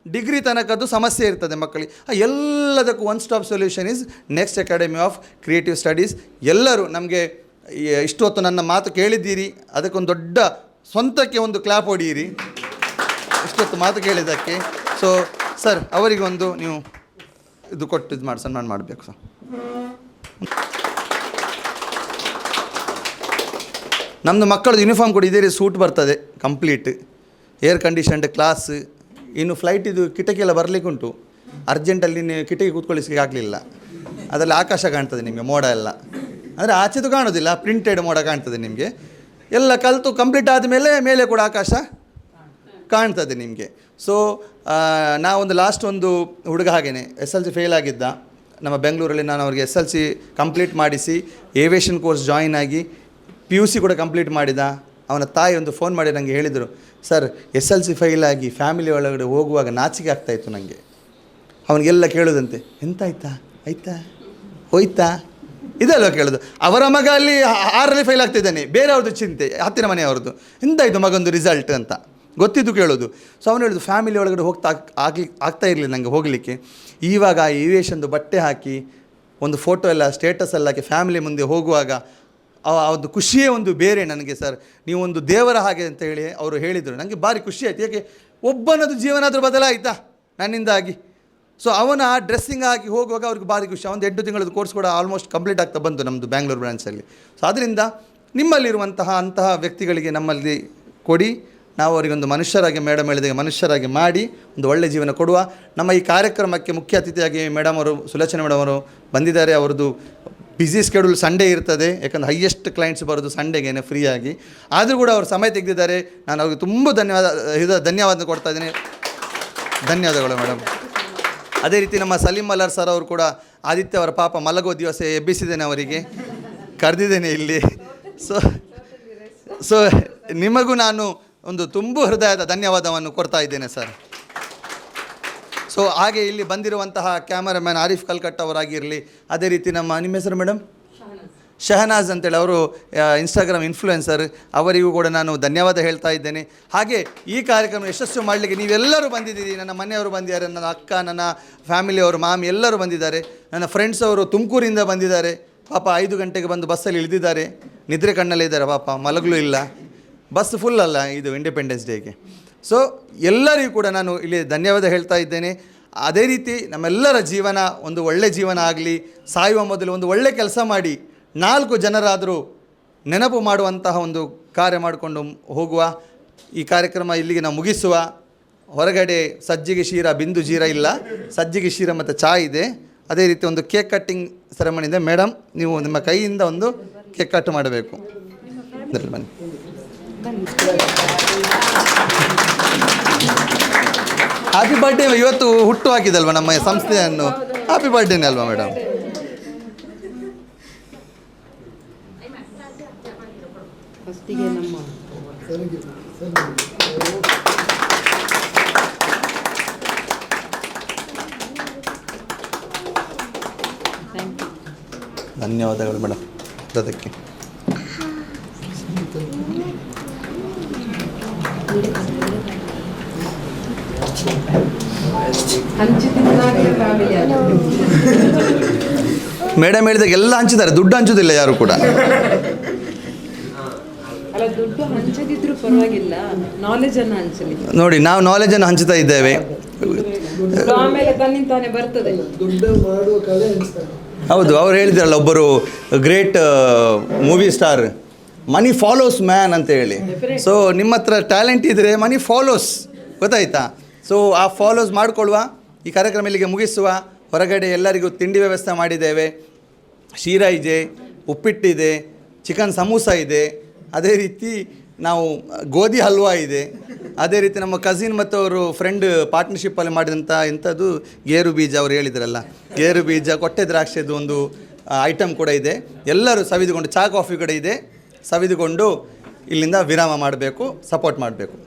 ಡಿಗ್ರಿ ತನಕದ್ದು ಸಮಸ್ಯೆ ಇರ್ತದೆ ಮಕ್ಕಳಿಗೆ. ಎಲ್ಲದಕ್ಕೂ one stop solution is Next Academy of Creative Studies. ಎಲ್ಲರೂ ನಮಗೆ ಇಷ್ಟೊತ್ತು ನನ್ನ ಮಾತು ಕೇಳಿದ್ದೀರಿ, ಅದಕ್ಕೊಂದು ದೊಡ್ಡ ಸ್ವಂತಕ್ಕೆ ಒಂದು ಕ್ಲಾಪ್ ಹೊಡೆಯಿರಿ ಇಷ್ಟೊತ್ತು ಮಾತು ಕೇಳಿದ್ದಕ್ಕೆ. ಸೊ ಸರ್ ಅವರಿಗೊಂದು ನೀವು ಇದು ಕೊಟ್ಟು ಇದು ಮಾಡಿ ಸನ್ಮಾನ ಮಾಡಬೇಕು ಸರ್. ನಮ್ಮದು ಮಕ್ಕಳದ್ದು ಯೂನಿಫಾರ್ಮ್ ಕೂಡ ಇದೇ ರೀತಿ ಸೂಟ್ ಬರ್ತದೆ ಕಂಪ್ಲೀಟ್, ಏರ್ ಕಂಡೀಷನ್ಡ್ ಕ್ಲಾಸ್. ಇನ್ನು ಫ್ಲೈಟ್ ಇದು ಕಿಟಕಿ ಎಲ್ಲ ಬರಲಿಕ್ಕೆ ಉಂಟು, ಅರ್ಜೆಂಟಲ್ಲಿ ಕಿಟಕಿ ಕೂತ್ಕೊಳ್ಳಿಸಲಿಕ್ಕೆ ಆಗಲಿಲ್ಲ. ಅದರಲ್ಲಿ ಆಕಾಶ ಕಾಣ್ತದೆ ನಿಮಗೆ, ಮೋಡ ಎಲ್ಲ, ಅಂದರೆ ಆಚೆದು ಕಾಣೋದಿಲ್ಲ, ಪ್ರಿಂಟೆಡ್ ಮೋಡ ಕಾಣ್ತದೆ ನಿಮಗೆ. ಎಲ್ಲ ಕಲಿತು ಕಂಪ್ಲೀಟ್ ಆದಮೇಲೆ ಮೇಲೆ ಕೂಡ ಆಕಾಶ ಕಾಣ್ತದೆ ನಿಮಗೆ. ಸೊ ನಾವೊಂದು ಲಾಸ್ಟ್ ಒಂದು ಹುಡುಗ ಹಾಗೇನೆ SLC ಫೇಲ್ ಆಗಿದ್ದ ನಮ್ಮ ಬೆಂಗಳೂರಲ್ಲಿ. ನಾನು ಅವ್ರಿಗೆ SLC ಕಂಪ್ಲೀಟ್ ಮಾಡಿಸಿ ಏವಿಯೇಷನ್ ಕೋರ್ಸ್ ಜಾಯಿನ್ ಆಗಿ PUC ಕೂಡ ಕಂಪ್ಲೀಟ್ ಮಾಡಿದ. ಅವನ ತಾಯಿ ಒಂದು ಫೋನ್ ಮಾಡಿ ನನಗೆ ಹೇಳಿದರು, ಸರ್ SLC ಫೇಲ್ ಆಗಿ ಫ್ಯಾಮಿಲಿ ಒಳಗಡೆ ಹೋಗುವಾಗ ನಾಚಿಕೆ ಆಗ್ತಾಯಿತ್ತು ನನಗೆ. ಅವನಿಗೆಲ್ಲ ಕೇಳೋದಂತೆ, ಎಂತಾಯ್ತಾ, ಆಯ್ತಾ, ಹೋಯ್ತಾ, ಇದಲ್ವ ಕೇಳೋದು. ಅವರ ಮಗ ಅಲ್ಲಿ 6ರಲ್ಲಿ ಫೇಲ್ ಆಗ್ತಿದ್ದಾನೆ, ಬೇರೆಯವ್ರದ್ದು ಚಿಂತೆ, ಹತ್ತಿರ ಮನೆಯವ್ರದ್ದು, ಎಂತಾಯಿತು ಮಗಂದು ರಿಸಲ್ಟ್ ಅಂತ ಗೊತ್ತಿದ್ದು ಕೇಳೋದು. ಸೊ ಅವನು ಹೇಳೋದು ಫ್ಯಾಮಿಲಿ ಒಳಗಡೆ ಆಗ್ತಾ ಇರಲಿಲ್ಲ ನನಗೆ ಹೋಗಲಿಕ್ಕೆ. ಇವಾಗ ಏವಿಯೇಷನ್ದು ಬಟ್ಟೆ ಹಾಕಿ ಒಂದು ಫೋಟೋ ಎಲ್ಲ ಸ್ಟೇಟಸ್ ಎಲ್ಲ ಹಾಕಿ ಫ್ಯಾಮಿಲಿ ಮುಂದೆ ಹೋಗುವಾಗ ಒಂದು ಖುಷಿಯೇ ಒಂದು ಬೇರೆ ನನಗೆ. ಸರ್ ನೀವು ಒಂದು ದೇವರ ಹಾಗೆ ಅಂತ ಹೇಳಿ ಅವರು ಹೇಳಿದರು. ನನಗೆ ಭಾರಿ ಖುಷಿ ಆಯಿತು. ಯಾಕೆ ಒಬ್ಬನದು ಜೀವನ ಆದರೂ ಬದಲಾಯಿತಾ ನನ್ನಿಂದಾಗಿ. ಸೊ ಅವನ ಡ್ರೆಸ್ಸಿಂಗ್ ಆಗಿ ಹೋಗುವಾಗ ಅವ್ರಿಗೆ ಭಾರಿ ಖುಷಿ. ಒಂದು 8 ತಿಂಗಳದ್ದು ಕೋರ್ಸ್ ಕೂಡ ಆಲ್ಮೋಸ್ಟ್ ಕಂಪ್ಲೀಟ್ ಆಗ್ತಾ ಬಂತು ನಮ್ಮದು ಬ್ಯಾಂಗ್ಳೂರು ಬ್ರಾಂಚಲ್ಲಿ. ಸೊ ಅದರಿಂದ ನಿಮ್ಮಲ್ಲಿರುವಂತಹ ಅಂತಹ ವ್ಯಕ್ತಿಗಳಿಗೆ ನಮ್ಮಲ್ಲಿ ಕೊಡಿ, ನಾವು ಅವರಿಗೊಂದು ಮನುಷ್ಯರಾಗಿ, ಮೇಡಮ್ ಹೇಳಿದಾಗ ಮನುಷ್ಯರಾಗಿ ಮಾಡಿ ಒಂದು ಒಳ್ಳೆಯ ಜೀವನ ಕೊಡುವ. ನಮ್ಮ ಈ ಕಾರ್ಯಕ್ರಮಕ್ಕೆ ಮುಖ್ಯ ಅತಿಥಿಯಾಗಿ ಮೇಡಮ್ ಅವರು, ಸುಲೋಚನಾ ಮೇಡಮ್ ಅವರು ಬಂದಿದ್ದಾರೆ. ಅವ್ರದ್ದು ಬ್ಯುಸಿ ಸ್ಕೆಡ್ಯೂಲ್, ಸಂಡೇ ಇರ್ತದೆ, ಯಾಕಂದರೆ ಹೈಯೆಸ್ಟ್ ಕ್ಲೈಂಟ್ಸ್ ಬರೋದು ಸಂಡೇಗೇನೆ ಫ್ರೀಯಾಗಿ. ಆದರೂ ಕೂಡ ಅವರು ಸಮಯ ತೆಗೆದಿದ್ದಾರೆ. ನಾನು ಅವ್ರಿಗೆ ತುಂಬ ಧನ್ಯವಾದ ಕೊಡ್ತಾ ಇದ್ದೀನಿ. ಧನ್ಯವಾದಗಳು ಮೇಡಮ್. ಅದೇ ರೀತಿ ನಮ್ಮ ಸಲೀಂ ಮಲ್ಲಾರ್ ಸರ್ ಅವರು ಕೂಡ ಆದಿತ್ಯ ಅವರ ಪಾಪ ಮಲಗೋ ದಿವಸ ಎಬ್ಬಿಸಿದ್ದೇನೆ, ಅವರಿಗೆ ಕರೆದಿದ್ದೇನೆ ಇಲ್ಲಿ. ಸೊ ನಿಮಗೂ ನಾನು ಒಂದು ತುಂಬ ಹೃದಯದ ಧನ್ಯವಾದವನ್ನು ಕೊಡ್ತಾ ಇದ್ದೇನೆ ಸರ್. ಸೊ ಹಾಗೆ ಇಲ್ಲಿ ಬಂದಿರುವಂತಹ ಕ್ಯಾಮರಾಮ್ಯಾನ್ ಆರಿಫ್ ಕಲ್ಕಟ್ಟ ಅವರಾಗಿರಲಿ, ಅದೇ ರೀತಿ ನಿಮ್ಮ ಹೆಸರು ಮೇಡಮ್? ಶಹನಾಜ್ ಅಂತೇಳಿ, ಅವರು ಇನ್ಸ್ಟಾಗ್ರಾಮ್ ಇನ್ಫ್ಲೂಯೆನ್ಸರ್, ಅವರಿಗೂ ಕೂಡ ನಾನು ಧನ್ಯವಾದ ಹೇಳ್ತಾ ಇದ್ದೇನೆ. ಹಾಗೆ ಈ ಕಾರ್ಯಕ್ರಮ ಯಶಸ್ವಿ ಮಾಡಲಿಕ್ಕೆ ನೀವೆಲ್ಲರೂ ಬಂದಿದ್ದೀರಿ. ನನ್ನ ಮನೆಯವರು ಬಂದಿದ್ದಾರೆ, ನನ್ನ ಅಕ್ಕ, ನನ್ನ ಫ್ಯಾಮಿಲಿಯವರು, ಮಾಮಿ ಎಲ್ಲರೂ ಬಂದಿದ್ದಾರೆ. ನನ್ನ ಫ್ರೆಂಡ್ಸ್ ಅವರು ತುಮಕೂರಿಂದ ಬಂದಿದ್ದಾರೆ. ಪಾಪ 5 ಗಂಟೆಗೆ ಬಂದು ಬಸ್ಸಲ್ಲಿ ಇಳಿದಿದ್ದಾರೆ, ನಿದ್ರೆ ಕಣ್ಣಲ್ಲೇ ಇದ್ದಾರೆ, ಪಾಪ ಮಲಗಲೂ ಇಲ್ಲ. ಬಸ್ ಫುಲ್ ಅಲ್ಲ ಇದು ಇಂಡಿಪೆಂಡೆನ್ಸ್ ಡೇಗೆ. ಸೊ ಎಲ್ಲರಿಗೂ ಕೂಡ ನಾನು ಇಲ್ಲಿ ಧನ್ಯವಾದ ಹೇಳ್ತಾ ಇದ್ದೇನೆ. ಅದೇ ರೀತಿ ನಮ್ಮೆಲ್ಲರ ಜೀವನ ಒಂದು ಒಳ್ಳೆಯ ಜೀವನ ಆಗಲಿ, ಸಾಯುವ ಮೊದಲು ಒಂದು ಒಳ್ಳೆ ಕೆಲಸ ಮಾಡಿ 4 ಜನರಾದರೂ ನೆನಪು ಮಾಡುವಂತಹ ಒಂದು ಕಾರ್ಯ ಮಾಡಿಕೊಂಡು ಹೋಗುವ. ಈ ಕಾರ್ಯಕ್ರಮ ಇಲ್ಲಿಗೆ ನಾವು ಮುಗಿಸುವ. ಹೊರಗಡೆ ಸಜ್ಜಿಗೆ ಶೀರ, ಬಿಂದು ಜೀರ ಇಲ್ಲ, ಸಜ್ಜಿಗೆ ಶೀರ ಮತ್ತು ಚಹಾ ಇದೆ. ಅದೇ ರೀತಿ ಒಂದು ಕೇಕ್ ಕಟ್ಟಿಂಗ್ ಸೆರೆಮನಿ ಇದೆ. ಮೇಡಮ್, ನೀವು ನಿಮ್ಮ ಕೈಯಿಂದ ಒಂದು ಕೇಕ್ ಕಟ್ ಮಾಡಬೇಕು. ಬನ್ನಿ. Happy birthday. ಇವತ್ತು ಹುಟ್ಟು ಹಾಕಿದಲ್ವ ನಮ್ಮ ಸಂಸ್ಥೆಯನ್ನು, ಹ್ಯಾಪಿ ಬರ್ಡೇನೇ ಅಲ್ವಾ ಮೇಡಮ್? ಫಸ್ಟಿಗೆ ನಮ್ಮ ಧನ್ಯವಾದಗಳು ಮೇಡಮ್ ಅದಕ್ಕೆ. ಮೇಡಮ್ ಹೇಳಿದಾಗ ಎಲ್ಲ ಹಂಚಿದ್ದಾರೆ, ದುಡ್ಡು ಹಂಚುದಿಲ್ಲ ಯಾರು ಕೂಡ. ಅಲ್ಲ, ದುಡ್ಡು ಹಂಚದಿದ್ರು ಪರವಾಗಿಲ್ಲ, ನಾಲೆಜನ್ನು ಹಂಚಲಿ. ನೋಡಿ, ನಾವು ನಾಲೆಜನ್ನು ಹಂಚುತ್ತಾ ಇದ್ದೇವೆ. ಆಮೇಲೆ ತನ್ನಿಂತಾನೆ ಬರ್ತದೆ ದುಡ್ಡು ಮಾಡುವ ಕಲೆ. ಹೌದು, ಅವ್ರು ಹೇಳಿದ್ರಲ್ಲ, ಒಬ್ಬರು ಗ್ರೇಟ್ ಮೂವಿ ಸ್ಟಾರ್, ಮನಿ ಫಾಲೋಸ್ ಮ್ಯಾನ್ ಅಂತ ಹೇಳಿ. ಸೊ ನಿಮ್ಮ ಹತ್ರ ಟ್ಯಾಲೆಂಟ್ ಇದ್ದರೆ ಮನಿ ಫಾಲೋಸ್, ಗೊತ್ತಾಯ್ತಾ? ಸೊ ಆ ಫಾಲೋಸ್ ಮಾಡಿಕೊಳ್ಳುವ. ಈ ಕಾರ್ಯಕ್ರಮ ಇಲ್ಲಿಗೆ ಮುಗಿಸುವ. ಹೊರಗಡೆ ಎಲ್ಲರಿಗೂ ತಿಂಡಿ ವ್ಯವಸ್ಥೆ ಮಾಡಿದ್ದೇವೆ. ಶೀರಾ ಇದೆ, ಉಪ್ಪಿಟ್ಟಿದೆ, ಚಿಕನ್ ಸಮೂಸ ಇದೆ, ಅದೇ ರೀತಿ ನಾವು ಗೋಧಿ ಹಲ್ವಾ ಇದೆ. ಅದೇ ರೀತಿ ನಮ್ಮ ಕಸಿನ್ ಮತ್ತು ಅವರು ಫ್ರೆಂಡ್ ಪಾರ್ಟ್ನರ್ಶಿಪ್ಪಲ್ಲಿ ಮಾಡಿದಂಥ ಇಂಥದ್ದು ಗೇರು ಬೀಜ, ಅವರು ಹೇಳಿದ್ರಲ್ಲ, ಗೇರು ಬೀಜ, ಕೊಟ್ಟೆ ದ್ರಾಕ್ಷಿದು ಒಂದು ಐಟಮ್ ಕೂಡ ಇದೆ. ಎಲ್ಲರೂ ಸವಿದುಕೊಂಡು, ಚಹಾ ಕಾಫಿ ಕೂಡ ಇದೆ, ಸವಿದುಕೊಂಡು ಇಲ್ಲಿಂದ ವಿರಾಮ ಮಾಡಬೇಕು, ಸಪೋರ್ಟ್ ಮಾಡಬೇಕು.